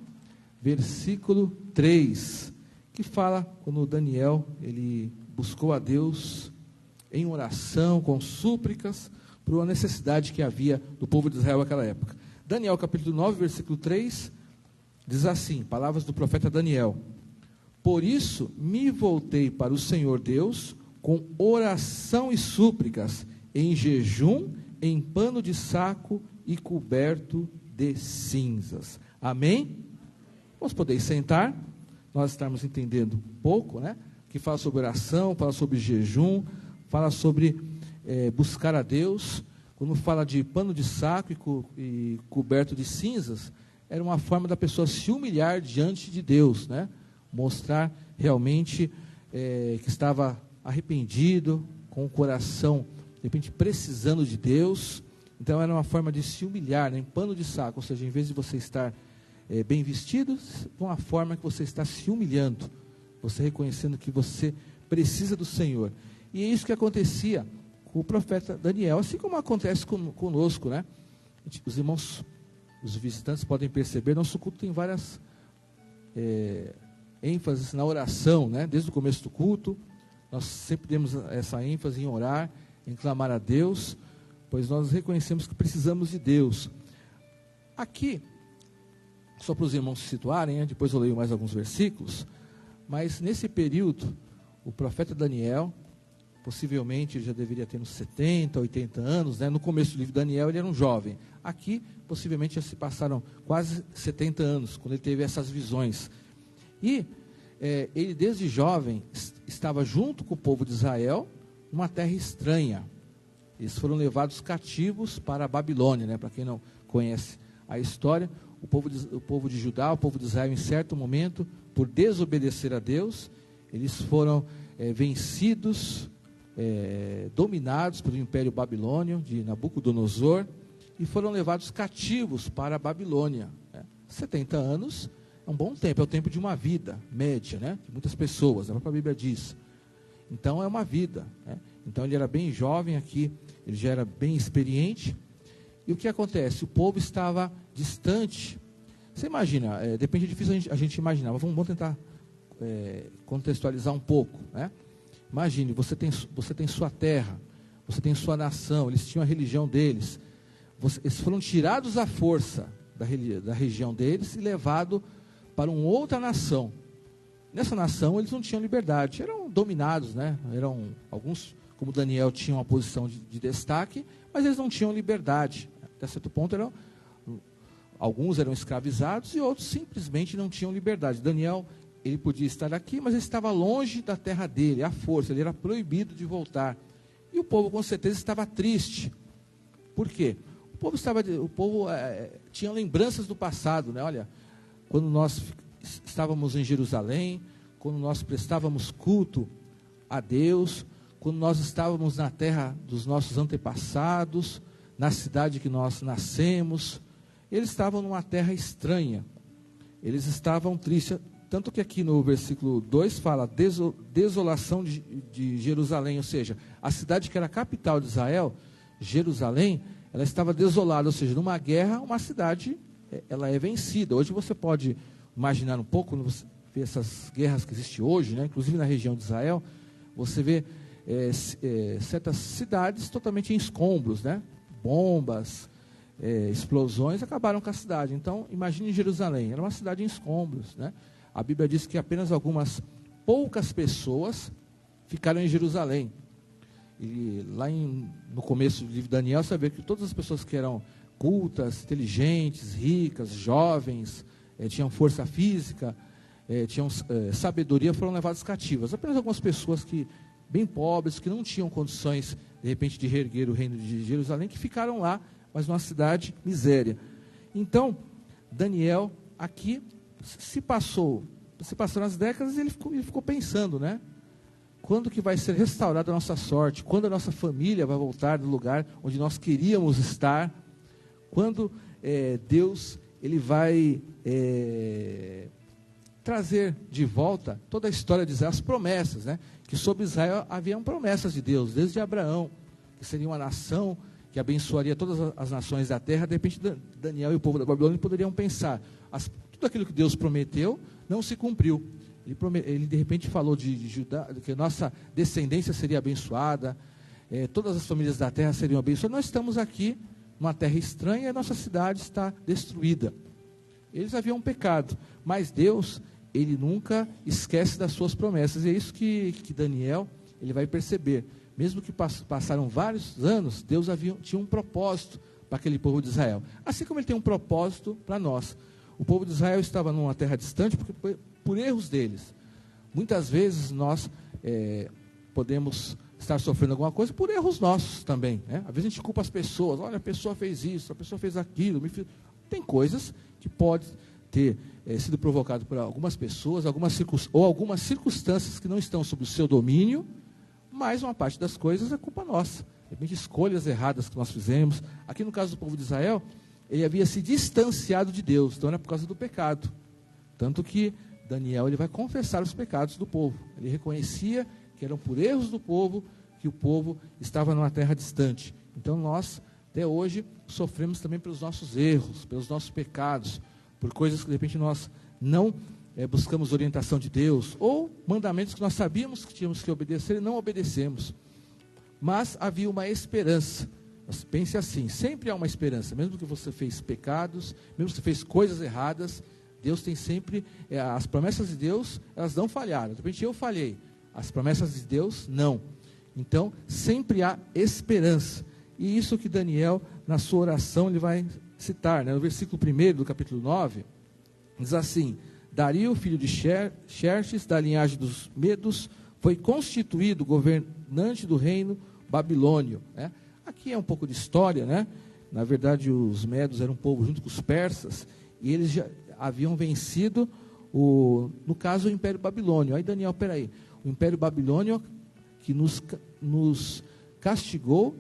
versículo 3, que fala quando Daniel ele buscou a Deus em oração, com súplicas, por uma necessidade que havia do povo de Israel naquela época. Daniel capítulo 9, versículo 3, diz assim, palavras do profeta Daniel: por isso me voltei para o Senhor Deus com oração e súplicas, em jejum, em pano de saco e coberto de cinzas. Amém? Vamos poder sentar, nós estamos entendendo um pouco, né? Que fala sobre oração, fala sobre jejum, fala sobre buscar a Deus. Quando fala de pano de saco e coberto de cinzas, era uma forma da pessoa se humilhar diante de Deus, né? Mostrar realmente que estava arrependido, com o coração, de repente, precisando de Deus. Então, era uma forma de se humilhar, né, em pano de saco, ou seja, em vez de você estar bem vestido, uma forma que você está se humilhando, você reconhecendo que você precisa do Senhor. E é isso que acontecia com o profeta Daniel, assim como acontece conosco, né? Os irmãos, os visitantes podem perceber, nosso culto tem várias ênfases na oração, né? Desde o começo do culto, nós sempre temos essa ênfase em orar, em clamar a Deus, pois nós reconhecemos que precisamos de Deus. Aqui, só para os irmãos se situarem, né? Depois eu leio mais alguns versículos, mas nesse período, o profeta Daniel, possivelmente ele já deveria ter uns 70, 80 anos, né? No começo do livro de Daniel ele era um jovem. Aqui, possivelmente já se passaram quase 70 anos, quando ele teve essas visões. E ele desde jovem estava junto com o povo de Israel, numa terra estranha. Eles foram levados cativos para a Babilônia, né? Para quem não conhece a história, o povo de Judá, o povo de Israel, em certo momento, por desobedecer a Deus, eles foram vencidos, dominados pelo Império Babilônio, de Nabucodonosor, e foram levados cativos para a Babilônia. 70 anos é um bom tempo, é o tempo de uma vida média, né? De muitas pessoas, a própria Bíblia diz. Então é uma vida, né? Então ele era bem jovem aqui, ele já era bem experiente. E o que acontece? O povo estava distante. Você imagina, de repente é difícil a gente imaginar, mas vamos tentar contextualizar um pouco, né? Imagine, você tem sua terra, você tem sua nação, eles tinham a religião deles. Eles foram tirados à força da região deles e levados para uma outra nação, nessa nação eles não tinham liberdade, eram dominados, né? Eram alguns, como Daniel, tinham uma posição de destaque, mas eles não tinham liberdade. Até certo ponto, alguns eram escravizados e outros simplesmente não tinham liberdade. Daniel, ele podia estar aqui, mas ele estava longe da terra dele, à força, ele era proibido de voltar. E o povo, com certeza, estava triste. Por quê? O povo tinha lembranças do passado, né? Olha, quando nós estávamos em Jerusalém, quando nós prestávamos culto a Deus, quando nós estávamos na terra dos nossos antepassados, na cidade que nós nascemos, eles estavam numa terra estranha, eles estavam tristes, tanto que aqui no versículo 2 fala desolação de Jerusalém, ou seja, a cidade que era a capital de Israel, Jerusalém, ela estava desolada, ou seja, numa guerra, uma cidade, ela é vencida. Hoje você pode imaginar um pouco, quando você vê essas guerras que existem hoje, né, inclusive na região de Israel, você vê certas cidades totalmente em escombros, né? Bombas, explosões acabaram com a cidade. Então, imagine Jerusalém, era uma cidade em escombros, né? A Bíblia diz que apenas algumas poucas pessoas ficaram em Jerusalém. E lá no começo do livro de Daniel, você vê que todas as pessoas que eram cultas, inteligentes, ricas, jovens, tinham força física, tinham sabedoria, foram levadas cativas. Apenas algumas pessoas bem pobres, que não tinham condições, de repente, de reerguer o reino de Jerusalém, que ficaram lá, mas numa cidade miséria. Então, Daniel, aqui, se passaram as décadas, e ele ficou pensando, né? Quando que vai ser restaurada a nossa sorte? Quando a nossa família vai voltar do lugar onde nós queríamos estar? Quando Deus ele vai trazer de volta toda a história de Israel, as promessas, né? Que sobre Israel haviam promessas de Deus, desde Abraão, que seria uma nação que abençoaria todas as nações da terra. De repente, Daniel e o povo da Babilônia poderiam pensar, tudo aquilo que Deus prometeu não se cumpriu. Ele de repente falou de Judá, que nossa descendência seria abençoada, todas as famílias da terra seriam abençoadas. Nós estamos aqui numa terra estranha e a nossa cidade está destruída. Eles haviam pecado, mas Deus, ele nunca esquece das suas promessas. E é isso que Daniel ele vai perceber. Mesmo que passaram vários anos, Deus tinha um propósito para aquele povo de Israel. Assim como ele tem um propósito para nós. O povo de Israel estava numa terra distante por erros deles. Muitas vezes nós podemos estar sofrendo alguma coisa por erros nossos também, né? Às vezes a gente culpa as pessoas. Olha, a pessoa fez isso, a pessoa fez aquilo. Tem coisas que podem ter sido provocadas por algumas pessoas, algumas circunstâncias que não estão sob o seu domínio, mas uma parte das coisas é culpa nossa. De repente, escolhas erradas que nós fizemos. Aqui no caso do povo de Israel, ele havia se distanciado de Deus, então era por causa do pecado. Tanto que Daniel ele vai confessar os pecados do povo. Ele reconhecia que eram por erros do povo, que o povo estava numa terra distante. Então nós, até hoje, sofremos também pelos nossos erros, pelos nossos pecados, por coisas que de repente nós não buscamos orientação de Deus, ou mandamentos que nós sabíamos que tínhamos que obedecer e não obedecemos. Mas havia uma esperança. Mas pense assim, sempre há uma esperança, mesmo que você fez pecados, mesmo que você fez coisas erradas, Deus tem sempre, as promessas de Deus, elas não falharam. De repente eu falhei, as promessas de Deus não. Então, sempre há esperança. E isso que Daniel, na sua oração, ele vai citar, né? No versículo 1 do capítulo 9, diz assim: Dario, filho de Xerxes, da linhagem dos Medos, foi constituído governante do reino babilônio, né? Aqui é um pouco de história, né? Na verdade, os Medos eram um povo junto com os persas, e eles já haviam vencido, no caso, o Império Babilônio. Aí Daniel, peraí, o Império Babilônio que nos castigou,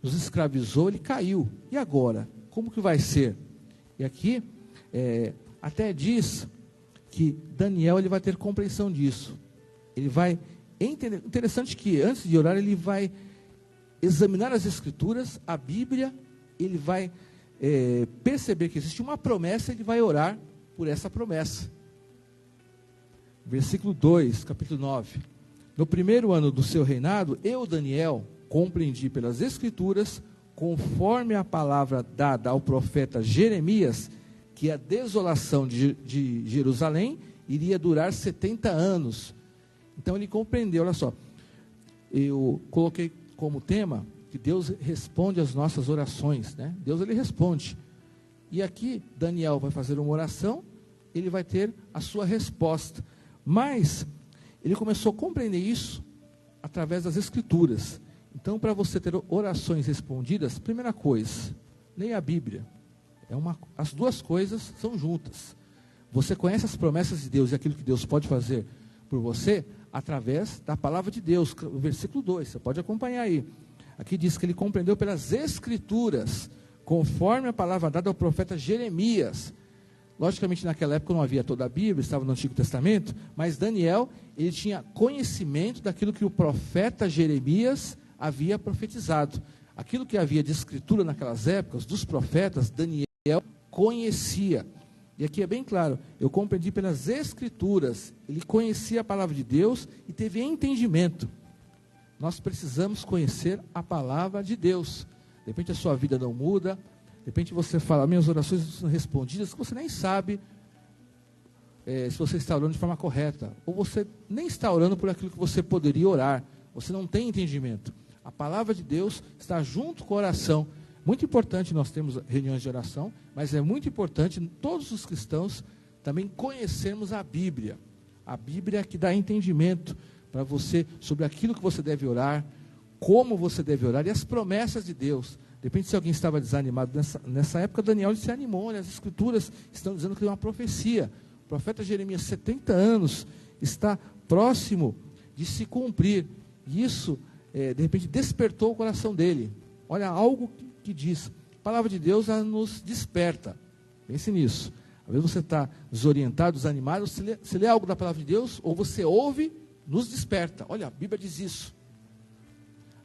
nos escravizou, ele caiu. E agora? Como que vai ser? E aqui, até diz que Daniel ele vai ter compreensão disso. Ele vai entender. Interessante que antes de orar, ele vai examinar as Escrituras, a Bíblia, ele vai perceber que existe uma promessa, ele vai orar por essa promessa. Versículo 2, capítulo 9. No primeiro ano do seu reinado, eu, Daniel, compreendi pelas Escrituras, conforme a palavra dada ao profeta Jeremias, que a desolação de Jerusalém iria durar 70 anos. Então ele compreendeu, olha só, eu coloquei como tema que Deus responde às nossas orações, né? Deus, ele responde. E aqui Daniel vai fazer uma oração, ele vai ter a sua resposta. Mas ele começou a compreender isso através das Escrituras. Então, para você ter orações respondidas, primeira coisa, leia a Bíblia. As duas coisas são juntas. Você conhece as promessas de Deus e aquilo que Deus pode fazer por você através da palavra de Deus. O versículo 2, você pode acompanhar aí. Aqui diz que ele compreendeu pelas Escrituras, conforme a palavra dada ao profeta Jeremias. Logicamente, naquela época não havia toda a Bíblia, estava no Antigo Testamento, mas Daniel, ele tinha conhecimento daquilo que o profeta Jeremias havia profetizado. Aquilo que havia de escritura naquelas épocas, dos profetas, Daniel conhecia. E aqui é bem claro, eu compreendi pelas Escrituras, ele conhecia a palavra de Deus e teve entendimento. Nós precisamos conhecer a palavra de Deus. De repente a sua vida não muda, de repente você fala, minhas orações são respondidas, você nem sabe se você está orando de forma correta, ou você nem está orando por aquilo que você poderia orar, você não tem entendimento. A palavra de Deus está junto com a oração. Muito importante nós termos reuniões de oração, mas é muito importante todos os cristãos também conhecermos a Bíblia. A Bíblia que dá entendimento para você sobre aquilo que você deve orar, como você deve orar e as promessas de Deus. De repente, se alguém estava desanimado nessa época, Daniel se animou, né? As Escrituras estão dizendo que é uma profecia. O profeta Jeremias, 70 anos, está próximo de se cumprir. E isso, de repente, despertou o coração dele. Olha, algo que diz, a palavra de Deus ela nos desperta. Pense nisso. Às vezes você está desorientado, desanimado, você lê algo da palavra de Deus, ou você ouve, nos desperta. Olha, a Bíblia diz isso.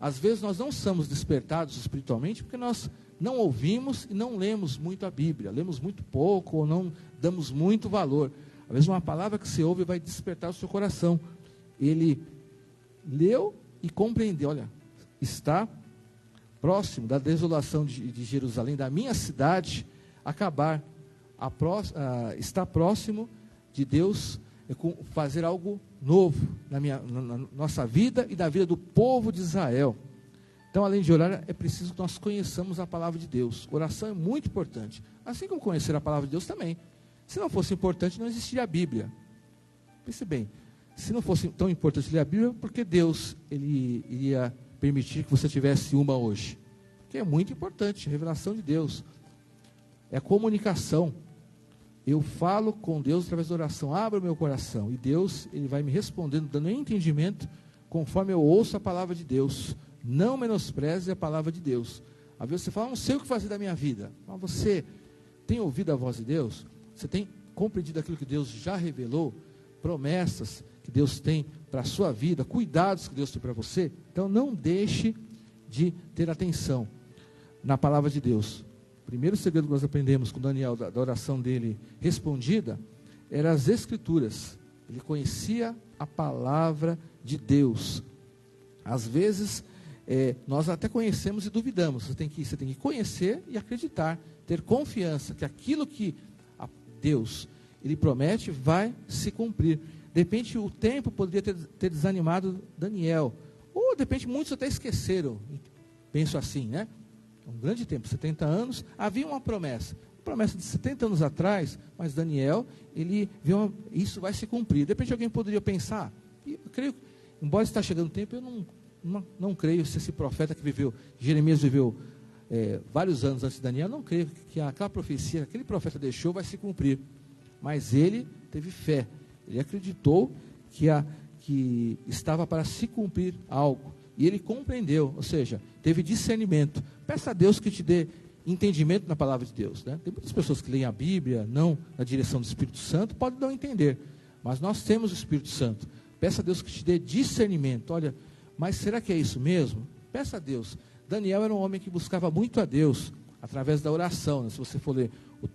Às vezes nós não somos despertados espiritualmente porque nós não ouvimos e não lemos muito a Bíblia, lemos muito pouco ou não damos muito valor. Às vezes uma palavra que você ouve vai despertar o seu coração. Ele leu e compreendeu, olha, está próximo da desolação de Jerusalém, da minha cidade, acabar. Está próximo de Deus fazer algo novo na nossa vida e na vida do povo de Israel. Então, além de orar, é preciso que nós conheçamos a palavra de Deus. Oração é muito importante. Assim como conhecer a palavra de Deus também. Se não fosse importante, não existiria a Bíblia. Pense bem, se não fosse tão importante ler a Bíblia, por que Deus ele iria permitir que você tivesse uma hoje? Porque é muito importante, a revelação de Deus. É a comunicação. Eu falo com Deus através da oração, abro meu coração, e Deus, ele vai me respondendo, dando entendimento, conforme eu ouço a palavra de Deus. Não menospreze a palavra de Deus. Às vezes você fala, não sei o que fazer da minha vida, mas você tem ouvido a voz de Deus? Você tem compreendido aquilo que Deus já revelou? Promessas que Deus tem para a sua vida, cuidados que Deus tem para você? Então não deixe de ter atenção na palavra de Deus. O primeiro segredo que nós aprendemos com Daniel, da oração dele respondida, eram as Escrituras. Ele conhecia a palavra de Deus. Às vezes, nós até conhecemos e duvidamos. Você tem que conhecer e acreditar, ter confiança que aquilo que Deus ele promete vai se cumprir. De repente, o tempo poderia ter desanimado Daniel. Ou, de repente, muitos até esqueceram. Penso assim, né? Um grande tempo, 70 anos, havia uma promessa de 70 anos atrás, mas Daniel, ele viu, isso vai se cumprir. De repente alguém poderia pensar, eu creio, embora está chegando o tempo, eu não creio se esse profeta que viveu, Jeremias viveu vários anos antes de Daniel, não creio que aquela profecia, aquele profeta deixou, vai se cumprir. Mas ele teve fé, ele acreditou que estava para se cumprir algo. E ele compreendeu, ou seja, teve discernimento. Peça a Deus que te dê entendimento na palavra de Deus. Né? Tem muitas pessoas que leem a Bíblia, não na direção do Espírito Santo, podem não entender. Mas nós temos o Espírito Santo. Peça a Deus que te dê discernimento. Olha, mas será que é isso mesmo? Peça a Deus. Daniel era um homem que buscava muito a Deus, através da oração. Né? Se você for ler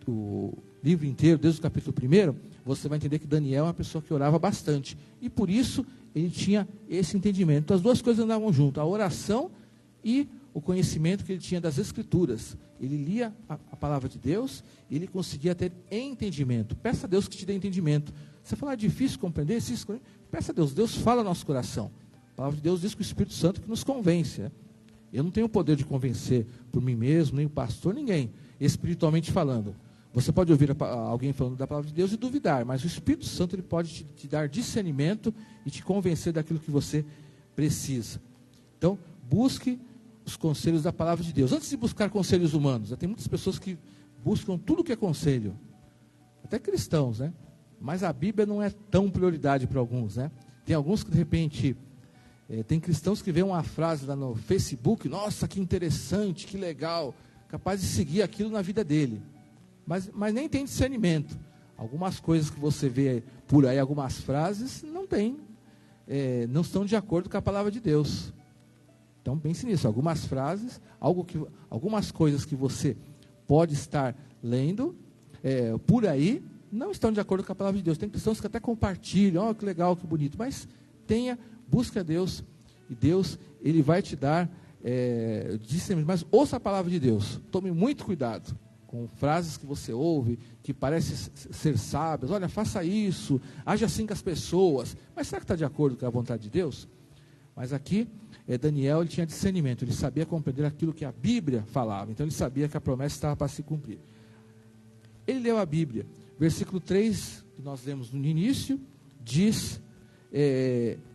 o livro inteiro, desde o capítulo 1, você vai entender que Daniel é uma pessoa que orava bastante. E por isso, ele tinha esse entendimento. Então, as duas coisas andavam juntas, a oração e o conhecimento que ele tinha das Escrituras. Ele lia a palavra de Deus e ele conseguia ter entendimento. Peça a Deus que te dê entendimento. Você fala, é difícil compreender? Peça a Deus, Deus fala no nosso coração. A palavra de Deus diz que o Espírito Santo que nos convence. Né? Eu não tenho o poder de convencer por mim mesmo, nem o pastor, ninguém, espiritualmente falando. Você pode ouvir alguém falando da palavra de Deus e duvidar, mas o Espírito Santo ele pode te dar discernimento e te convencer daquilo que você precisa. Então, busque os conselhos da palavra de Deus. Antes de buscar conselhos humanos, tem muitas pessoas que buscam tudo que é conselho, até cristãos, né? Mas a Bíblia não é tão prioridade para alguns, né? Tem alguns que de repente, tem cristãos que veem uma frase lá no Facebook, nossa, que interessante, que legal, capaz de seguir aquilo na vida dele, mas nem tem discernimento. Algumas coisas que você vê por aí, algumas frases, não estão de acordo com a palavra de Deus. Então pense nisso, algumas frases, algumas coisas que você pode estar lendo por aí, não estão de acordo com a palavra de Deus. Tem cristãos que até compartilham, que legal, que bonito, mas busca a Deus, e Deus, Ele vai te dar discernimento. Mas ouça a palavra de Deus, tome muito cuidado com frases que você ouve, que parecem ser sábias, olha, faça isso, age assim com as pessoas, mas será que está de acordo com a vontade de Deus? Mas aqui, Daniel, ele tinha discernimento, ele sabia compreender aquilo que a Bíblia falava, então ele sabia que a promessa estava para se cumprir. Ele leu a Bíblia, versículo 3, que nós lemos no início, diz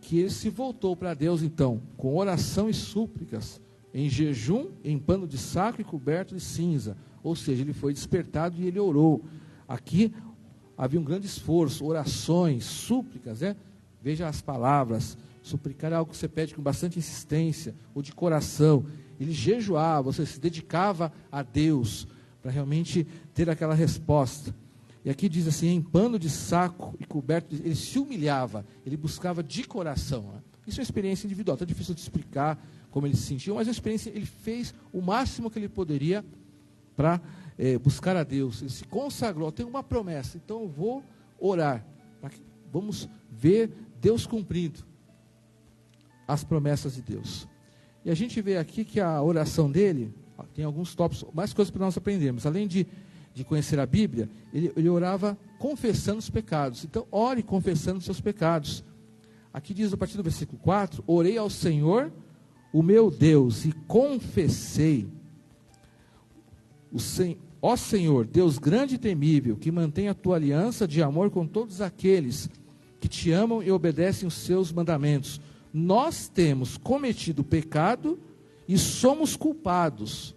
que ele se voltou para Deus, então, com oração e súplicas, em jejum, em pano de saco e coberto de cinza, ou seja, ele foi despertado e ele orou. Aqui havia um grande esforço, orações, súplicas, veja as palavras, suplicar é algo que você pede com bastante insistência, ou de coração. Ele jejuava, você se dedicava a Deus, para realmente ter aquela resposta. E aqui diz assim, em pano de saco e coberto, ele se humilhava, ele buscava de coração. Isso é uma experiência individual, está difícil de explicar como ele se sentiu, mas a experiência, ele fez o máximo que ele poderia para buscar a Deus. Ele se consagrou, tem uma promessa, então eu vou orar, vamos ver Deus cumprindo as promessas de Deus. E a gente vê aqui que a oração dele, tem alguns tópicos, mais coisas para nós aprendermos, além de conhecer a Bíblia, ele orava confessando os pecados. Então, ore confessando os seus pecados. Aqui diz, a partir do versículo 4, orei ao Senhor, o meu Deus, e confessei, ó Senhor, Deus grande e temível, que mantém a tua aliança de amor com todos aqueles que te amam e obedecem os seus mandamentos. Nós temos cometido pecado e somos culpados.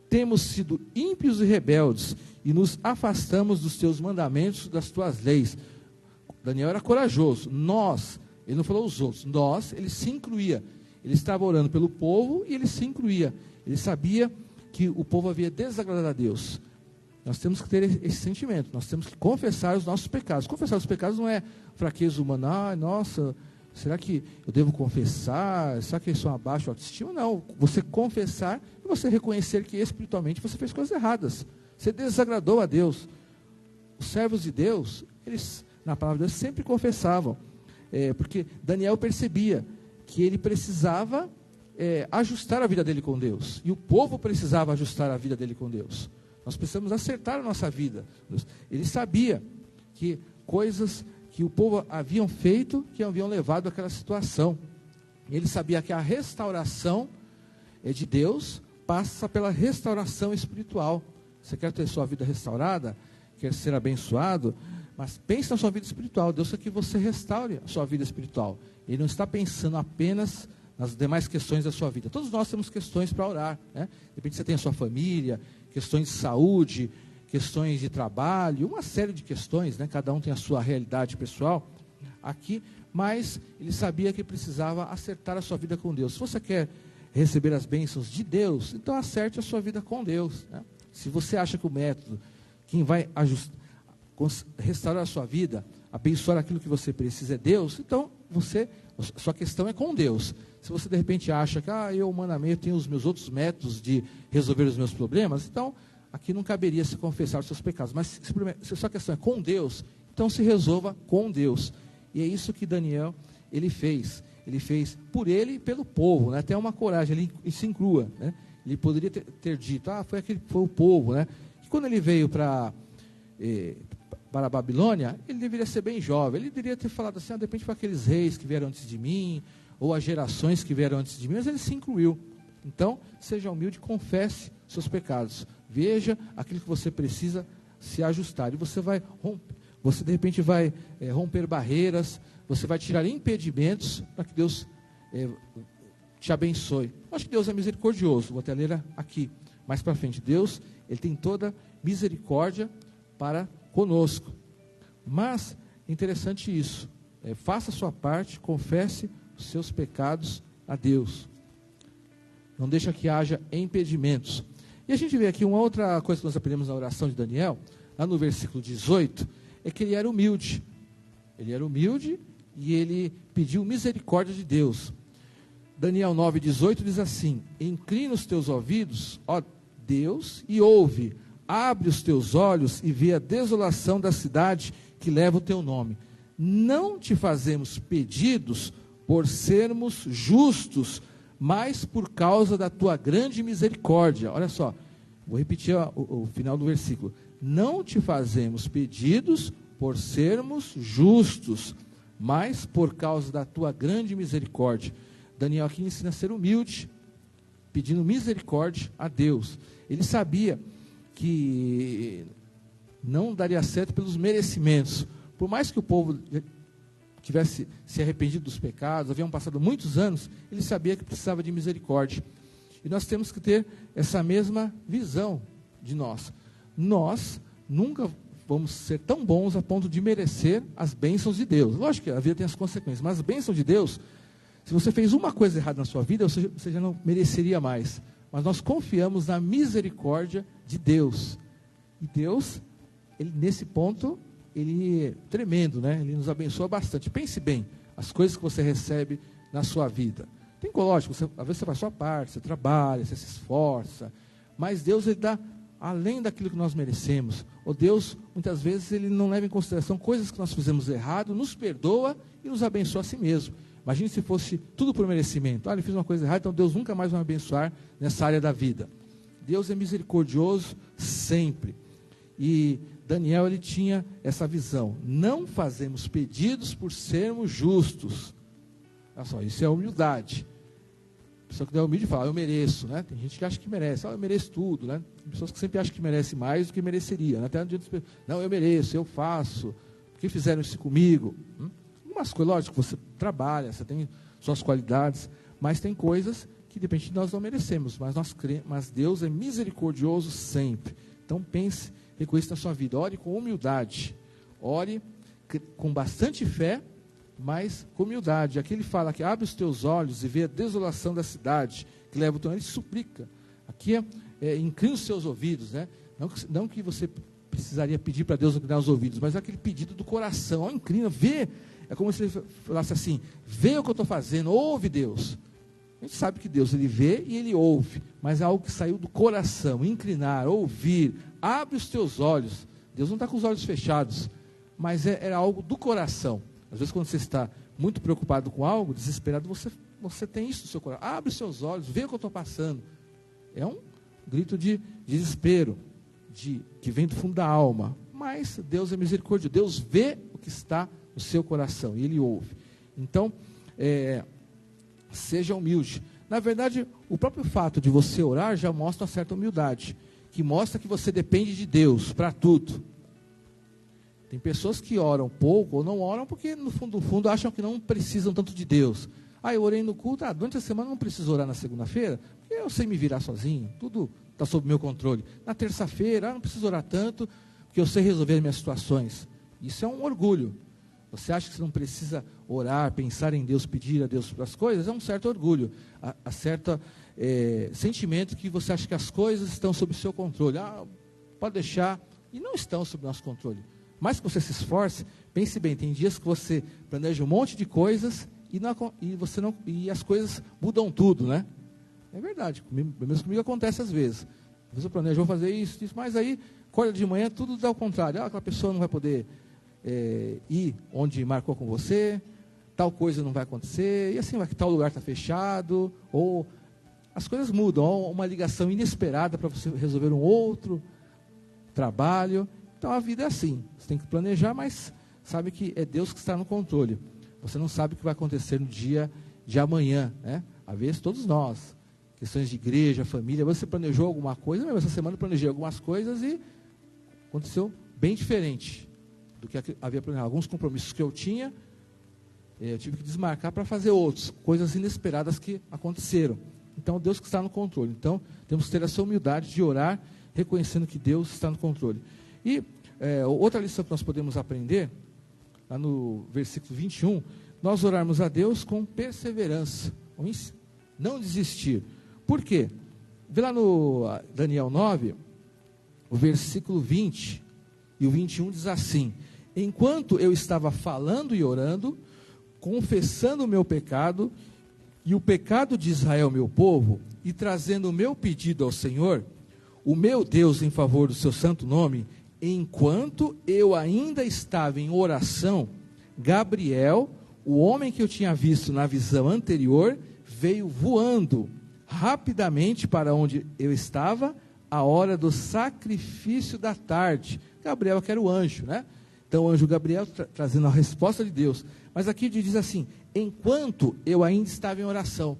Temos sido ímpios e rebeldes e nos afastamos dos teus mandamentos, das tuas leis. Daniel era corajoso. Nós, ele não falou os outros, nós, ele se incluía. Ele estava orando pelo povo e ele se incluía. Ele sabia que o povo havia desagradado a Deus. Nós temos que ter esse sentimento, nós temos que confessar os nossos pecados. Confessar os pecados não é fraqueza humana, nossa, será que eu devo confessar? Será que isso é uma baixa autoestima? Não, você confessar e você reconhecer que espiritualmente você fez coisas erradas. Você desagradou a Deus. Os servos de Deus, eles, na palavra de Deus, sempre confessavam. Porque Daniel percebia que ele precisava ajustar a vida dele com Deus. E o povo precisava ajustar a vida dele com Deus. Nós precisamos acertar a nossa vida. Ele sabia que coisas que o povo haviam feito, que haviam levado àquela situação. Ele sabia que a restauração de Deus passa pela restauração espiritual. Você quer ter sua vida restaurada? Quer ser abençoado? Mas pense na sua vida espiritual. Deus quer que você restaure a sua vida espiritual. Ele não está pensando apenas nas demais questões da sua vida. Todos nós temos questões para orar, né? De repente você tem a sua família, questões de saúde, questões de trabalho, uma série de questões, né? Cada um tem a sua realidade pessoal aqui, mas ele sabia que precisava acertar a sua vida com Deus. Se você quer receber as bênçãos de Deus, então acerte a sua vida com Deus, né? Se você acha que o método, quem vai restaurar a sua vida, abençoar aquilo que você precisa é Deus, então sua questão é com Deus. Se você de repente acha que eu humanamente tenho os meus outros métodos de resolver os meus problemas, então aqui não caberia se confessar os seus pecados. Mas se a sua questão é com Deus, então se resolva com Deus. E é isso que Daniel, ele fez. Ele fez por ele e pelo povo, né? Até uma coragem, ele se inclua, né? Ele poderia ter dito, foi o povo, né? E quando ele veio para para a Babilônia, ele deveria ser bem jovem. Ele deveria ter falado assim, de repente foi aqueles reis que vieram antes de mim, ou as gerações que vieram antes de mim, mas ele se incluiu. Então, seja humilde, confesse seus pecados. Veja aquilo que você precisa se ajustar. E você vai romper, você de repente vai romper barreiras, você vai tirar impedimentos para que Deus te abençoe. Eu acho que Deus é misericordioso. Vou até ler aqui, mais para frente. Deus, Ele tem toda misericórdia para conosco. Mas, interessante isso. Faça a sua parte, confesse os seus pecados a Deus. Não deixa que haja impedimentos. E a gente vê aqui uma outra coisa que nós aprendemos na oração de Daniel, lá no versículo 18, é que ele era humilde. Ele era humilde e ele pediu misericórdia de Deus. Daniel 9,18 diz assim: inclina os teus ouvidos, ó Deus, e ouve. Abre os teus olhos e vê a desolação da cidade que leva o teu nome. Não te fazemos pedidos por sermos justos, mas por causa da tua grande misericórdia. Olha só, vou repetir o final do versículo. Não te fazemos pedidos por sermos justos, mas por causa da tua grande misericórdia. Daniel aqui ensina a ser humilde, pedindo misericórdia a Deus. Ele sabia que não daria certo pelos merecimentos. Por mais que o povo tivesse se arrependido dos pecados, haviam passado muitos anos, ele sabia que precisava de misericórdia. E nós temos que ter essa mesma visão de nós. Nós nunca vamos ser tão bons a ponto de merecer as bênçãos de Deus. Lógico que a vida tem as consequências, mas as bênçãos de Deus, se você fez uma coisa errada na sua vida, você já não mereceria mais. Mas nós confiamos na misericórdia de Deus. E Deus, Ele, nesse ponto, Ele é tremendo, né? Ele nos abençoa bastante. Pense bem, as coisas que você recebe na sua vida. Tem lógico, às vezes você faz a sua parte, você trabalha, você se esforça. Mas Deus, Ele dá além daquilo que nós merecemos. O Deus, muitas vezes, Ele não leva em consideração coisas que nós fizemos errado, nos perdoa e nos abençoa a si mesmo. Imagine se fosse tudo por merecimento. Ele fez uma coisa errada, então Deus nunca mais vai me abençoar nessa área da vida. Deus é misericordioso sempre. E Daniel, ele tinha essa visão. Não fazemos pedidos por sermos justos. Olha só, isso é humildade. A pessoa que é humilde fala, eu mereço, né? Tem gente que acha que merece, eu mereço tudo, né? Tem pessoas que sempre acham que merece mais do que mereceria, né? Até no dia dos... Não, eu mereço, eu faço. Por que fizeram isso comigo? Umas coisas, lógico, você trabalha, você tem suas qualidades, mas tem coisas que de repente nós não merecemos, mas Deus é misericordioso sempre. Então pense, reconheça na sua vida, ore com humildade, ore com bastante fé, mas com humildade. Aqui ele fala que abre os teus olhos e vê a desolação da cidade que leva o teu nome, ele suplica. Aqui inclina os seus ouvidos, né? Não que você precisaria pedir para Deus inclinar os ouvidos, mas aquele pedido do coração, inclina, vê. É como se ele falasse assim, vê o que eu estou fazendo, ouve Deus. A gente sabe que Deus, Ele vê e Ele ouve, mas é algo que saiu do coração, inclinar, ouvir, abre os teus olhos. Deus não está com os olhos fechados, mas era algo do coração. Às vezes quando você está muito preocupado com algo, desesperado, você tem isso no seu coração. Abre os seus olhos, vê o que eu estou passando. É um grito de desespero, que vem do fundo da alma. Mas Deus é misericordioso, Deus vê o que está no seu coração, e Ele ouve. Então, seja humilde. Na verdade, o próprio fato de você orar já mostra uma certa humildade, que mostra que você depende de Deus para tudo. Tem pessoas que oram pouco ou não oram porque no fundo acham que não precisam tanto de Deus. Eu orei no culto, durante a semana não preciso orar na segunda-feira, porque eu sei me virar sozinho, tudo está sob meu controle. Na terça-feira, não preciso orar tanto, porque eu sei resolver as minhas situações. Isso é um orgulho. Você acha que você não precisa orar, pensar em Deus, pedir a Deus para as coisas? É um certo orgulho, a certo sentimento que você acha que as coisas estão sob o seu controle. Pode deixar, e não estão sob o nosso controle. Mais que você se esforce, pense bem, tem dias que você planeja um monte de coisas e as coisas mudam tudo, né? É verdade, mesmo comigo acontece às vezes. Às vezes eu planejo, vou fazer isso, mas aí, acorda de manhã, tudo dá ao contrário. Aquela pessoa não vai poder ir onde marcou com você, tal coisa não vai acontecer, e assim vai que tal lugar está fechado, ou as coisas mudam, ou uma ligação inesperada para você resolver um outro trabalho, Então a vida é assim, você tem que planejar, mas sabe que é Deus que está no controle. Você não sabe o que vai acontecer no dia de amanhã, né? Às vezes todos nós, questões de igreja, família, você planejou alguma coisa, mas essa semana eu planejei algumas coisas e aconteceu bem diferente do que havia planejado. Alguns compromissos que eu tinha, eu tive que desmarcar para fazer outros, coisas inesperadas que aconteceram. Então Deus que está no controle. Então temos que ter essa humildade de orar, reconhecendo que Deus está no controle. E outra lição que nós podemos aprender, lá no versículo 21, nós orarmos a Deus com perseverança, não desistir. Por quê? Vê lá no Daniel 9, o versículo 20 e o 21 diz assim: enquanto eu estava falando e orando, confessando o meu pecado e o pecado de Israel, meu povo, e trazendo o meu pedido ao Senhor, o meu Deus, em favor do seu santo nome, enquanto eu ainda estava em oração, Gabriel, o homem que eu tinha visto na visão anterior, veio voando rapidamente para onde eu estava, à hora do sacrifício da tarde. Gabriel, que era o anjo, né? Então o anjo Gabriel trazendo a resposta de Deus. Mas aqui diz assim: enquanto eu ainda estava em oração.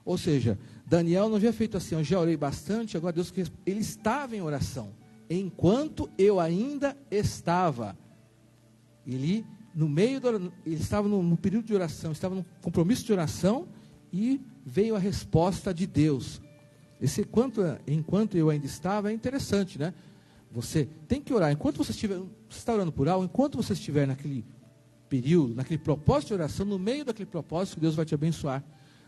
Ou seja, Daniel não havia feito assim: eu já orei bastante, agora Deus que ele estava em oração. Enquanto eu ainda estava. Ele estava no período de oração, estava no compromisso de oração, e veio a resposta de Deus. Enquanto eu ainda estava, é interessante, né? Você tem que orar, enquanto você está orando por algo, enquanto você estiver naquele período, naquele propósito de oração, no meio daquele propósito, Deus vai te abençoar.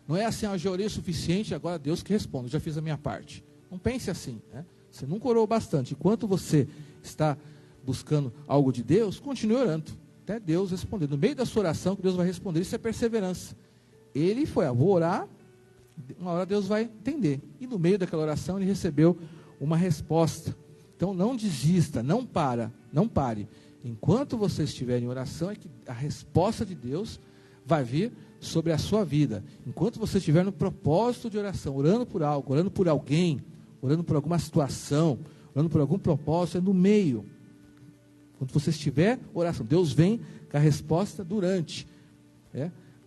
Não é assim: eu já orei o suficiente, agora Deus que responde, eu já fiz a minha parte. Não pense assim, né? Você nunca orou bastante. Enquanto você está buscando algo de Deus, continue orando, até Deus responder. No meio da sua oração, que Deus vai responder. Isso é perseverança. Ele foi: vou orar, uma hora Deus vai entender. E no meio daquela oração, ele recebeu uma resposta. Então não desista, não pare. Enquanto você estiver em oração, é que a resposta de Deus vai vir sobre a sua vida. Enquanto você estiver no propósito de oração, orando por algo, orando por alguém, orando por alguma situação, orando por algum propósito, é no meio. Quando você estiver oração, Deus vem com a resposta durante.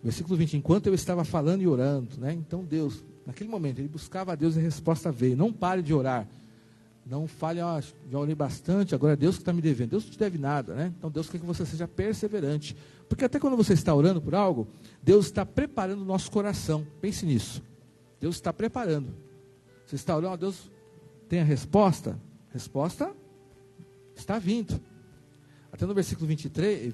Versículo 20, enquanto eu estava falando e orando, né? Então Deus, naquele momento, ele buscava a Deus e a resposta veio. Não pare de orar. Não fale: já orei bastante, agora é Deus que está me devendo. Deus não te deve nada, né? Então Deus quer que você seja perseverante. Porque até quando você está orando por algo, Deus está preparando o nosso coração. Pense nisso. Deus está preparando. Você está orando, Deus tem a resposta? A resposta está vindo. Até no versículo 23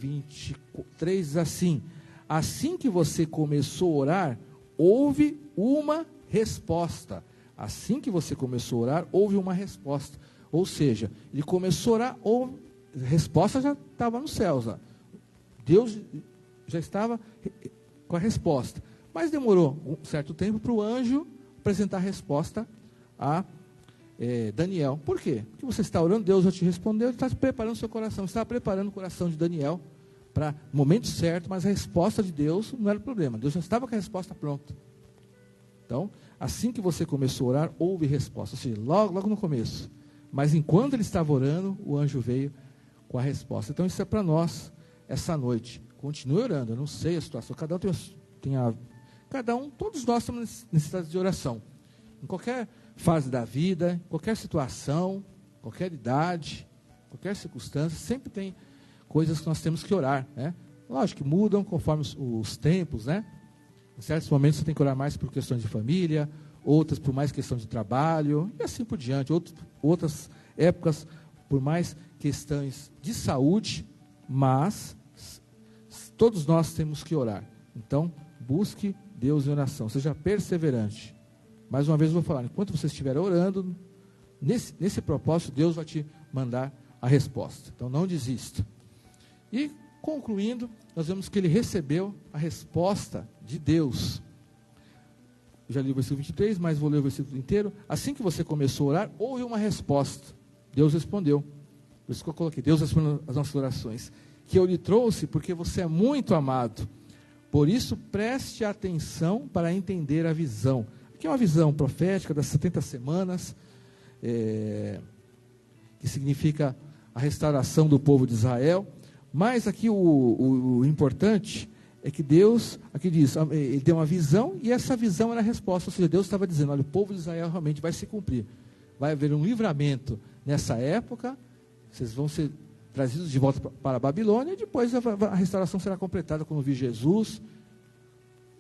diz assim: assim que você começou a orar, houve uma resposta. Assim que você começou a orar, houve uma resposta. Ou seja, ele começou a orar, a resposta já estava nos céus. Deus já estava com a resposta. Mas demorou um certo tempo para o anjo apresentar a resposta a Daniel. Por quê? Porque você está orando, Deus já te respondeu, ele está preparando o seu coração. Estava preparando o coração de Daniel para o momento certo, mas a resposta de Deus não era o problema. Deus já estava com a resposta pronta. Então, assim que você começou a orar, houve resposta. Ou seja, logo no começo. Mas enquanto ele estava orando, o anjo veio com a resposta. Então, isso é para nós, essa noite. Continue orando. Eu não sei a situação. Todos nós temos necessidade de oração. Em qualquer fase da vida, em qualquer situação, qualquer idade, qualquer circunstância, sempre tem coisas que nós temos que orar, né? Lógico que mudam conforme os tempos, né? Em certos momentos você tem que orar mais por questões de família, outras por mais questão de trabalho, e assim por diante. Outras épocas por mais questões de saúde, mas todos nós temos que orar. Então, busque Deus em oração, seja perseverante. Mais uma vez eu vou falar, enquanto você estiver orando, nesse propósito, Deus vai te mandar a resposta. Então, não desista. E, concluindo, nós vemos que ele recebeu a resposta de Deus. Eu já li o versículo 23, mas vou ler o versículo inteiro. Assim que você começou a orar, houve uma resposta. Deus respondeu. Por isso que eu coloquei, Deus respondeu as nossas orações. Que eu lhe trouxe porque você é muito amado. Por isso, preste atenção para entender a visão. Aqui é uma visão profética das 70 semanas, que significa a restauração do povo de Israel. Mas aqui o importante é que Deus, aqui diz, ele deu uma visão, e essa visão era a resposta. Ou seja, Deus estava dizendo, olha, o povo de Israel realmente vai se cumprir. Vai haver um livramento nessa época, vocês vão ser trazidos de volta para a Babilônia, e depois a restauração será completada quando vir Jesus,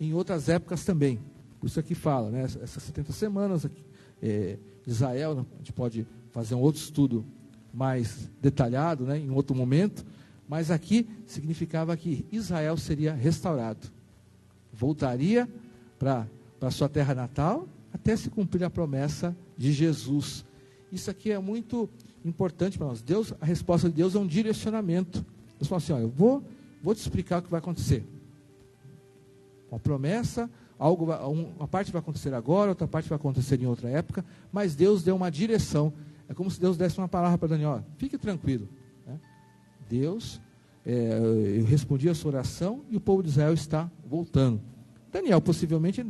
em outras épocas também. Por isso aqui fala, né, essas 70 semanas aqui, Israel, a gente pode fazer um outro estudo mais detalhado, né, em outro momento, mas aqui significava que Israel seria restaurado, voltaria para a sua terra natal, até se cumprir a promessa de Jesus. Isso aqui é muito importante para nós. A resposta de Deus é um direcionamento. Deus fala assim, olha, eu vou te explicar o que vai acontecer. Uma promessa, uma parte vai acontecer agora, outra parte vai acontecer em outra época, mas Deus deu uma direção. É como se Deus desse uma palavra para Daniel, fique tranquilo. Né? Deus, eu respondi a sua oração e o povo de Israel está voltando. Daniel, provavelmente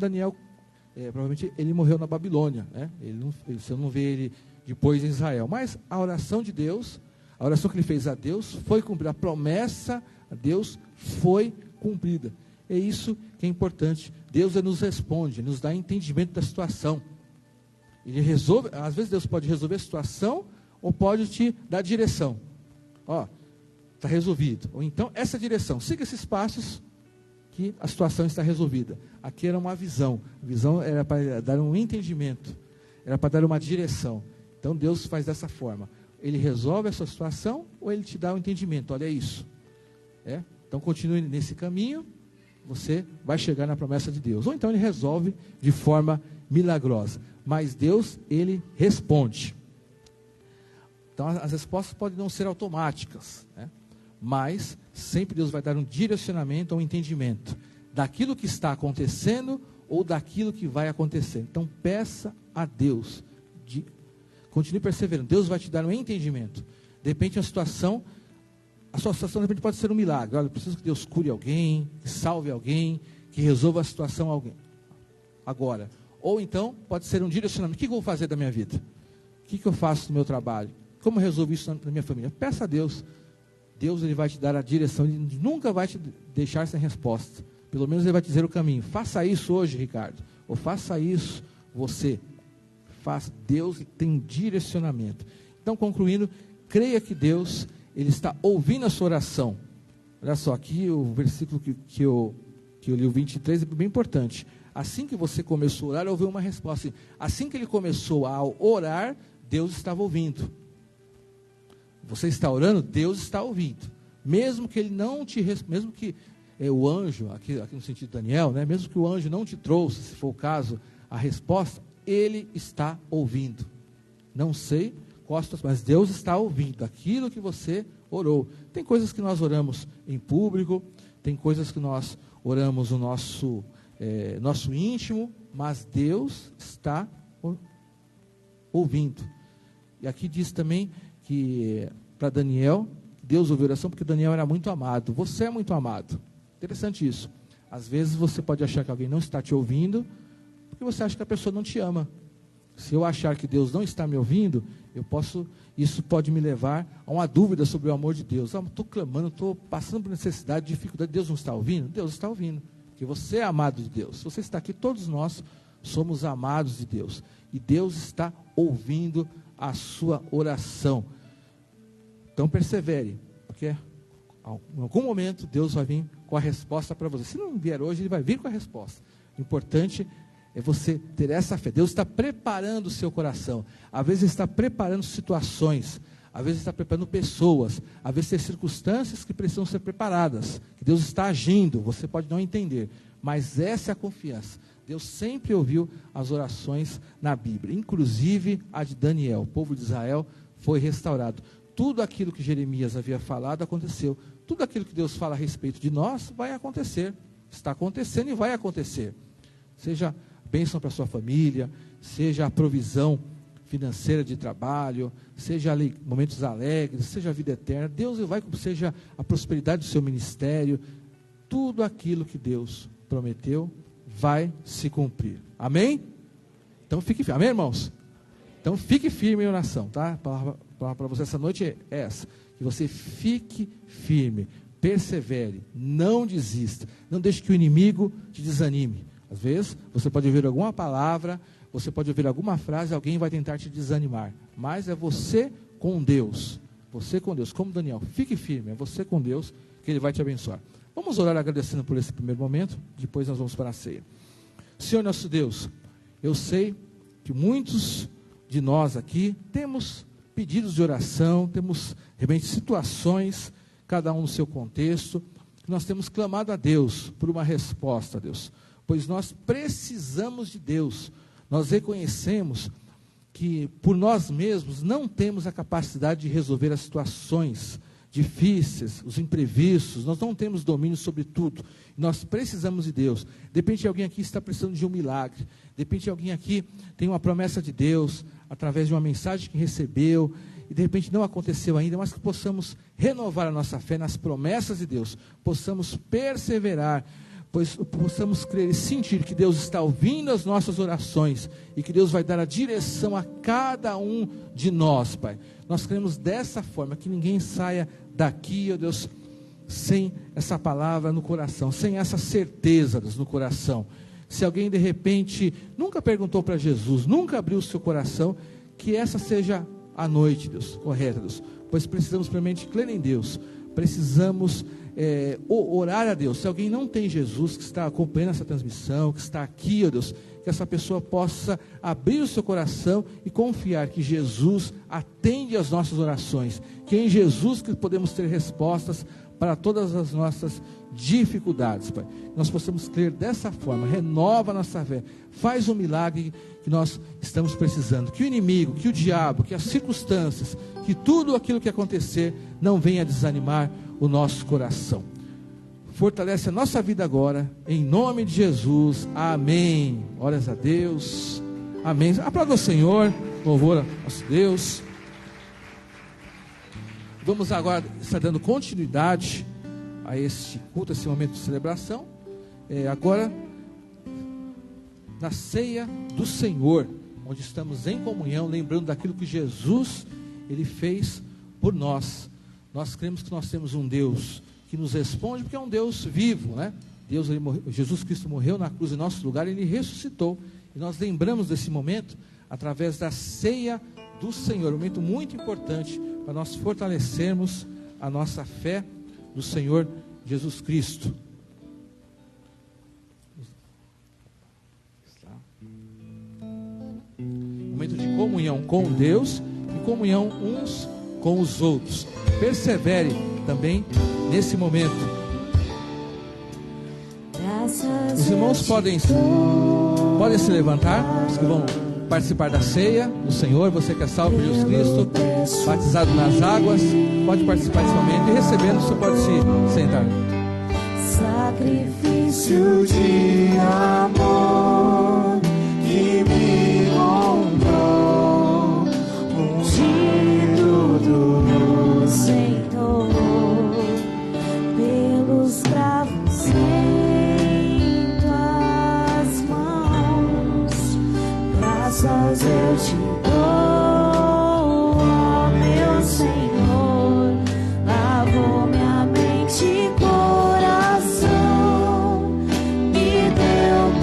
ele morreu na Babilônia, né? Você não vê ele depois em Israel, mas a oração de Deus, a oração que ele fez a Deus foi cumprida, a promessa a Deus foi cumprida. É isso que é importante. Deus nos responde, nos dá entendimento da situação. Ele resolve, às vezes Deus pode resolver a situação ou pode te dar direção. Ó, está resolvido. Ou então, essa direção, siga esses passos que a situação está resolvida. Aqui era uma visão. A visão era para dar um entendimento, era para dar uma direção. Então Deus faz dessa forma. Ele resolve essa situação ou ele te dá um entendimento. Olha isso. Então continue nesse caminho, você vai chegar na promessa de Deus. Ou então ele resolve de forma milagrosa. Mas Deus, ele responde. Então as respostas podem não ser automáticas, né? Mas sempre Deus vai dar um direcionamento, um entendimento daquilo que está acontecendo ou daquilo que vai acontecer. Então peça a Deus, continue perseverando. Deus vai te dar um entendimento. De repente a sua situação de repente pode ser um milagre. Olha, eu preciso que Deus cure alguém, que salve alguém, que resolva a situação agora. Ou então pode ser um direcionamento. O que eu vou fazer da minha vida? O que eu faço no meu trabalho? Como eu resolvo isso na minha família? Peça a Deus. Deus, ele vai te dar a direção, ele nunca vai te deixar sem resposta. Pelo menos ele vai te dizer o caminho. Faça isso hoje, Ricardo. Ou faça isso, você. Deus tem um direcionamento. Então, concluindo, creia que Deus, ele está ouvindo a sua oração. Olha só, aqui o versículo que eu li, o 23, é bem importante. Assim que você começou a orar, houve uma resposta. Assim que ele começou a orar, Deus estava ouvindo. Você está orando, Deus está ouvindo. Mesmo que ele não te mesmo que o anjo, aqui no sentido de Daniel, né, mesmo que o anjo não te trouxe, se for o caso, a resposta, ele está ouvindo. Não sei qual a situação, mas Deus está ouvindo aquilo que você orou. Tem coisas que nós oramos em público, tem coisas que nós oramos no nosso íntimo, mas Deus está ouvindo. E aqui diz também que para Daniel, Deus ouviu a oração porque Daniel era muito amado. Você é muito amado. Interessante isso. Às vezes você pode achar que alguém não está te ouvindo, porque você acha que a pessoa não te ama. Se eu achar que Deus não está me ouvindo, isso pode me levar a uma dúvida sobre o amor de Deus. Estou clamando, estou passando por necessidade, dificuldade, Deus não está ouvindo? Deus está ouvindo, porque você é amado de Deus. Se você está aqui, todos nós somos amados de Deus. E Deus está ouvindo a sua oração. Então persevere, porque em algum momento Deus vai vir com a resposta para você. Se não vier hoje, ele vai vir com a resposta. O importante é você ter essa fé. Deus está preparando o seu coração. Às vezes está preparando situações, às vezes está preparando pessoas, às vezes tem circunstâncias que precisam ser preparadas, que Deus está agindo, você pode não entender, mas essa é a confiança. Deus sempre ouviu as orações na Bíblia, inclusive a de Daniel. O povo de Israel foi restaurado. Tudo aquilo que Jeremias havia falado aconteceu. Tudo aquilo que Deus fala a respeito de nós vai acontecer. Está acontecendo e vai acontecer. Seja bênção para a sua família, seja a provisão financeira de trabalho, seja momentos alegres, seja a vida eterna. Deus vai, seja a prosperidade do seu ministério. Tudo aquilo que Deus prometeu vai se cumprir. Amém? Então fique firme. Amém, irmãos? Então fique firme em oração, tá? A palavra para você essa noite é essa: que você fique firme, persevere, não desista, não deixe que o inimigo te desanime. Às vezes você pode ouvir alguma palavra, você pode ouvir alguma frase, alguém vai tentar te desanimar, mas é você com Deus, como Daniel. Fique firme, é você com Deus, que Ele vai te abençoar. Vamos orar agradecendo por esse primeiro momento, depois nós vamos para a ceia. Senhor nosso Deus, eu sei que muitos de nós aqui temos pedidos de oração, temos de repente situações, cada um no seu contexto, que nós temos clamado a Deus por uma resposta, Deus, pois nós precisamos de Deus. Nós reconhecemos que por nós mesmos não temos a capacidade de resolver as situações difíceis, os imprevistos, nós não temos domínio sobre tudo, nós precisamos de Deus. De repente alguém aqui está precisando de um milagre, de repente alguém aqui tem uma promessa de Deus, através de uma mensagem que recebeu, e de repente não aconteceu ainda, mas que possamos renovar a nossa fé nas promessas de Deus, possamos perseverar, pois possamos crer e sentir que Deus está ouvindo as nossas orações, e que Deus vai dar a direção a cada um de nós, Pai. Nós queremos dessa forma, que ninguém saia daqui, ó Deus, sem essa palavra no coração, sem essa certeza, Deus, no coração. Se alguém de repente nunca perguntou para Jesus, nunca abriu o seu coração, que essa seja a noite, Deus, correta, Deus, pois precisamos primeiramente crer em Deus, precisamos orar a Deus. Se alguém não tem Jesus, que está acompanhando essa transmissão, que está aqui, ó Deus, que essa pessoa possa abrir o seu coração e confiar que Jesus atende às nossas orações, que é em Jesus que podemos ter respostas para todas as nossas dificuldades, Pai. Que nós possamos crer dessa forma, renova a nossa fé, faz um milagre que nós estamos precisando, que o inimigo, que o diabo, que as circunstâncias, que tudo aquilo que acontecer não venha desanimar o nosso coração. Fortalece a nossa vida agora, em nome de Jesus, amém. Glórias a Deus, amém. Aplauda o Senhor, louvor a nosso Deus. Vamos agora estar dando continuidade a este culto, a esse momento de celebração. Agora, na ceia do Senhor, onde estamos em comunhão, lembrando daquilo que Jesus, Ele fez por nós. Nós cremos que nós temos um Deus que nos responde, porque é um Deus vivo, né? Jesus Cristo morreu na cruz em nosso lugar, Ele ressuscitou, e nós lembramos desse momento, através da ceia do Senhor, um momento muito importante, para nós fortalecermos a nossa fé no Senhor Jesus Cristo. Momento de comunhão com Deus, e comunhão uns com os outros. Persevere também nesse momento. Os irmãos podem se levantar, os que vão participar da ceia do Senhor. Você que é salvo por Jesus Cristo, batizado nas águas, pode participar desse momento, e recebendo, você pode se sentar. Sacrifício de amor que me comprou, ungido do Senhor, pelos cravos em tuas mãos, graças eu te dou, ó meu Senhor, lavou minha mente e coração, me deu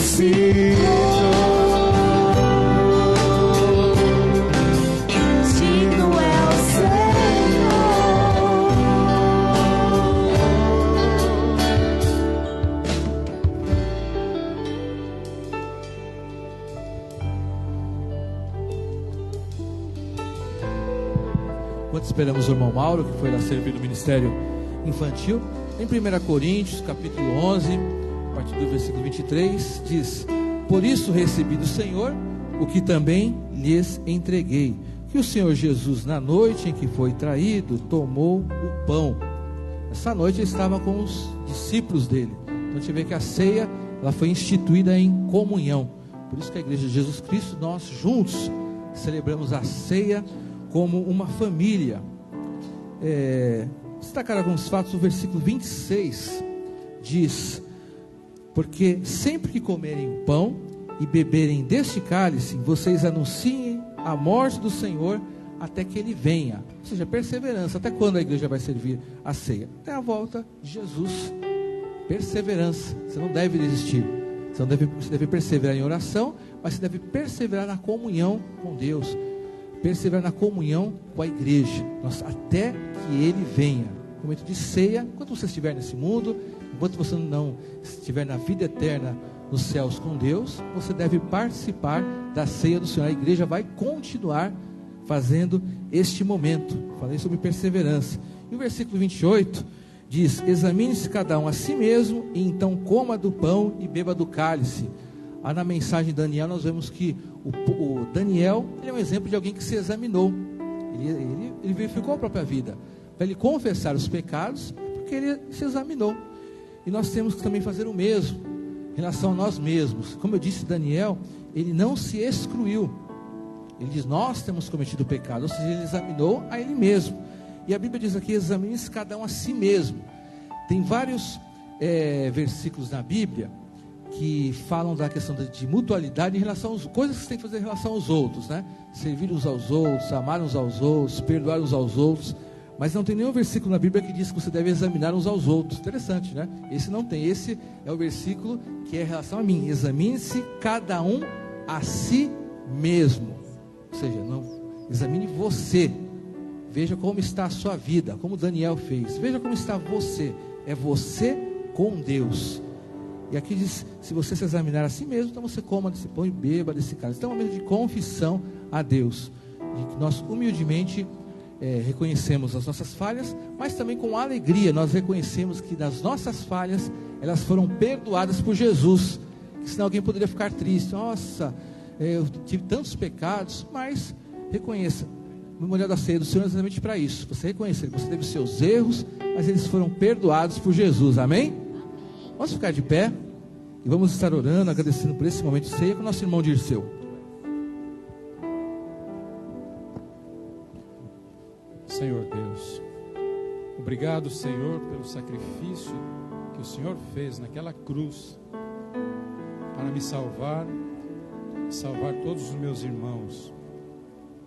Digno é o Enquanto esperamos o irmão Mauro, que foi lá servir no ministério infantil, em 1 Coríntios, capítulo 11, a partir do versículo 23, diz: por isso recebi do Senhor o que também lhes entreguei, que o Senhor Jesus, na noite em que foi traído, tomou o pão. Essa noite ele estava com os discípulos dele. Então a gente vê que a ceia, ela foi instituída em comunhão. Por isso que a igreja de Jesus Cristo, nós juntos celebramos a ceia como uma família. Destacar alguns fatos. O versículo 26 diz: porque sempre que comerem o pão e beberem deste cálice, vocês anunciem a morte do Senhor até que ele venha. Ou seja, perseverança. Até quando a igreja vai servir a ceia? Até a volta de Jesus. Perseverança. Você não deve desistir. Você deve perseverar em oração, mas você deve perseverar na comunhão com Deus, perseverar na comunhão com a igreja, até que ele venha. No momento de ceia, enquanto você estiver nesse mundo, enquanto você não estiver na vida eterna nos céus com Deus, você deve participar da ceia do Senhor. A igreja vai continuar fazendo este momento. Falei sobre perseverança. E o versículo 28 diz: examine-se cada um a si mesmo, e então coma do pão e beba do cálice. Na mensagem de Daniel nós vemos que o Daniel, ele é um exemplo de alguém que se examinou. Ele verificou a própria vida para ele confessar os pecados, porque ele se examinou. E nós temos que também fazer o mesmo em relação a nós mesmos. Como eu disse, Daniel, ele não se excluiu. Ele diz: nós temos cometido pecado. Ou seja, ele examinou a ele mesmo. E a Bíblia diz aqui: examine-se cada um a si mesmo. Tem vários versículos na Bíblia que falam da questão de mutualidade em relação às coisas que você tem que fazer em relação aos outros, né? Servir uns aos outros, amar uns aos outros, perdoar uns aos outros. Mas não tem nenhum versículo na Bíblia que diz que você deve examinar uns aos outros. Interessante, né? Esse não tem. Esse é o versículo que é em relação a mim. Examine-se cada um a si mesmo. Ou seja, não examine você. Veja como está a sua vida, como Daniel fez. Veja como está você. É você com Deus. E aqui diz: se você se examinar a si mesmo, então você coma desse pão e beba desse cálice. Então é um momento de confissão a Deus, de que nós humildemente reconhecemos as nossas falhas, mas também com alegria nós reconhecemos que nas nossas falhas elas foram perdoadas por Jesus. Que senão alguém poderia ficar triste: nossa, eu tive tantos pecados. Mas reconheça, o memorial da ceia do Senhor é exatamente para isso. Você reconhecer que você teve os seus erros, mas eles foram perdoados por Jesus. Amém? Vamos ficar de pé e vamos estar orando, agradecendo por esse momento de ceia com o nosso irmão Dirceu. Senhor Deus, obrigado, Senhor, pelo sacrifício que o Senhor fez naquela cruz para me salvar todos os meus irmãos,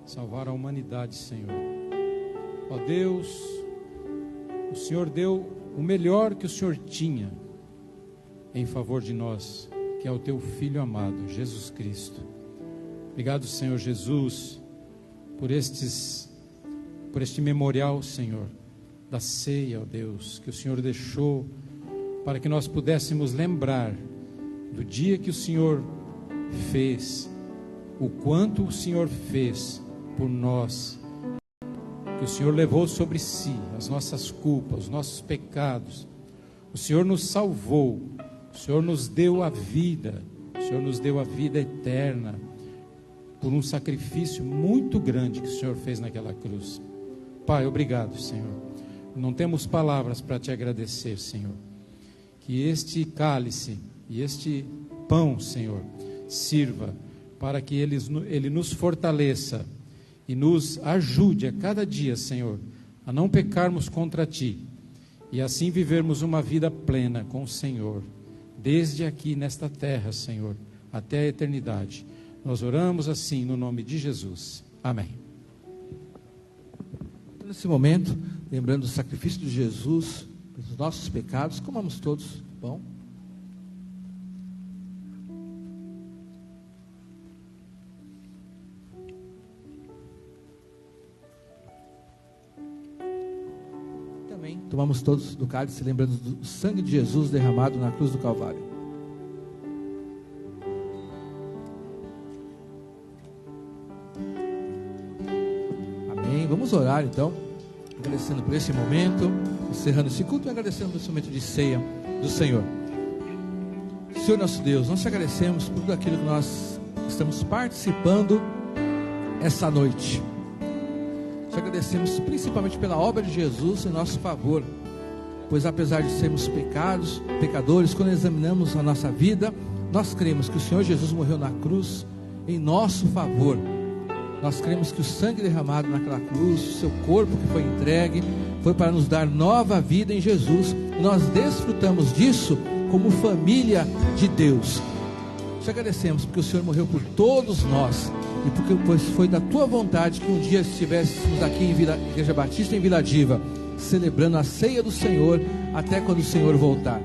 salvar a humanidade, Senhor. Ó Deus, o Senhor deu o melhor que o Senhor tinha em favor de nós, que é o teu Filho amado, Jesus Cristo. Obrigado, Senhor Jesus, por este memorial, Senhor, da ceia, ó Deus, que o Senhor deixou para que nós pudéssemos lembrar do dia que o Senhor fez, o quanto o Senhor fez por nós, que o Senhor levou sobre si as nossas culpas, os nossos pecados. O Senhor nos salvou, o Senhor nos deu a vida, o Senhor nos deu a vida eterna, por um sacrifício muito grande que o Senhor fez naquela cruz. Pai, obrigado, Senhor. Não temos palavras para te agradecer, Senhor. Que este cálice e este pão, Senhor, sirva para que ele nos fortaleça e nos ajude a cada dia, Senhor, a não pecarmos contra Ti e assim vivermos uma vida plena com o Senhor, desde aqui nesta terra, Senhor, até a eternidade. Nós oramos assim no nome de Jesus. Amém. Nesse momento, lembrando do sacrifício de Jesus, dos nossos pecados, comamos todos pão. tomamos todos do cálice, lembrando do sangue de Jesus derramado na cruz do Calvário. Amém. Vamos orar então, agradecendo por esse momento, encerrando esse culto e agradecendo por esse momento de ceia do Senhor. Senhor nosso Deus, nós te agradecemos por tudo aquilo que nós estamos participando essa noite. Te agradecemos principalmente pela obra de Jesus em nosso favor, pois apesar de sermos pecadores, quando examinamos a nossa vida, nós cremos que o Senhor Jesus morreu na cruz em nosso favor. Nós cremos que o sangue derramado naquela cruz, o seu corpo que foi entregue, foi para nos dar nova vida em Jesus. Nós desfrutamos disso como família de Deus. Te agradecemos porque o Senhor morreu por todos nós, e porque pois foi da tua vontade que um dia estivéssemos aqui em Igreja Batista em Vila Diva, celebrando a ceia do Senhor até quando o Senhor voltar.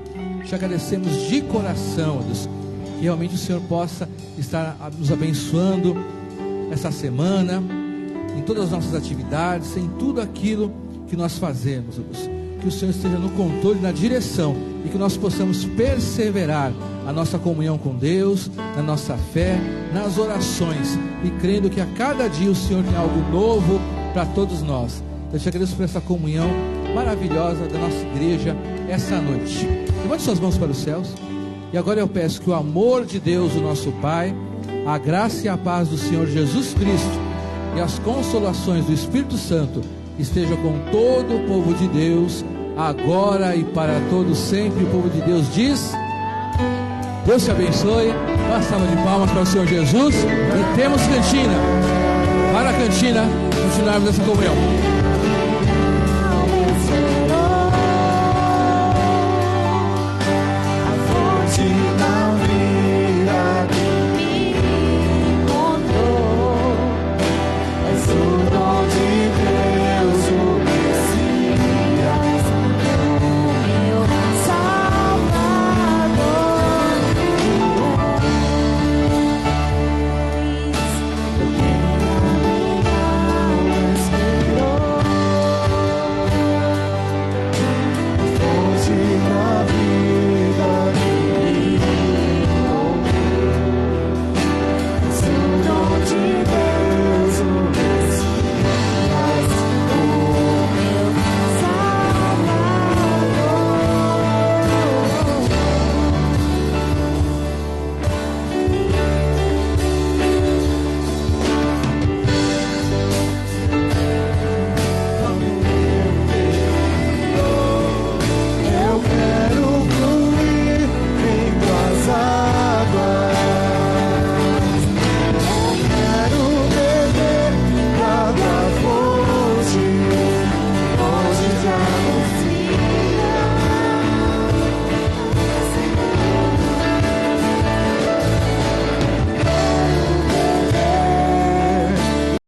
Te agradecemos de coração, Deus, que realmente o Senhor possa estar nos abençoando essa semana, em todas as nossas atividades, em tudo aquilo que nós fazemos, Deus. Que o Senhor esteja no controle, na direção, e que nós possamos perseverar a nossa comunhão com Deus, na nossa fé, nas orações, e crendo que a cada dia o Senhor tem algo novo para todos nós. Eu te agradeço por essa comunhão maravilhosa da nossa igreja essa noite. Levante suas mãos para os céus. E agora eu peço que o amor de Deus, o nosso Pai, a graça e a paz do Senhor Jesus Cristo e as consolações do Espírito Santo esteja com todo o povo de Deus, agora e para todo sempre. O povo de Deus diz: Deus te abençoe. Uma salva de palmas para o Senhor Jesus. E temos cantina. Para a cantina, continuarmos essa comunhão.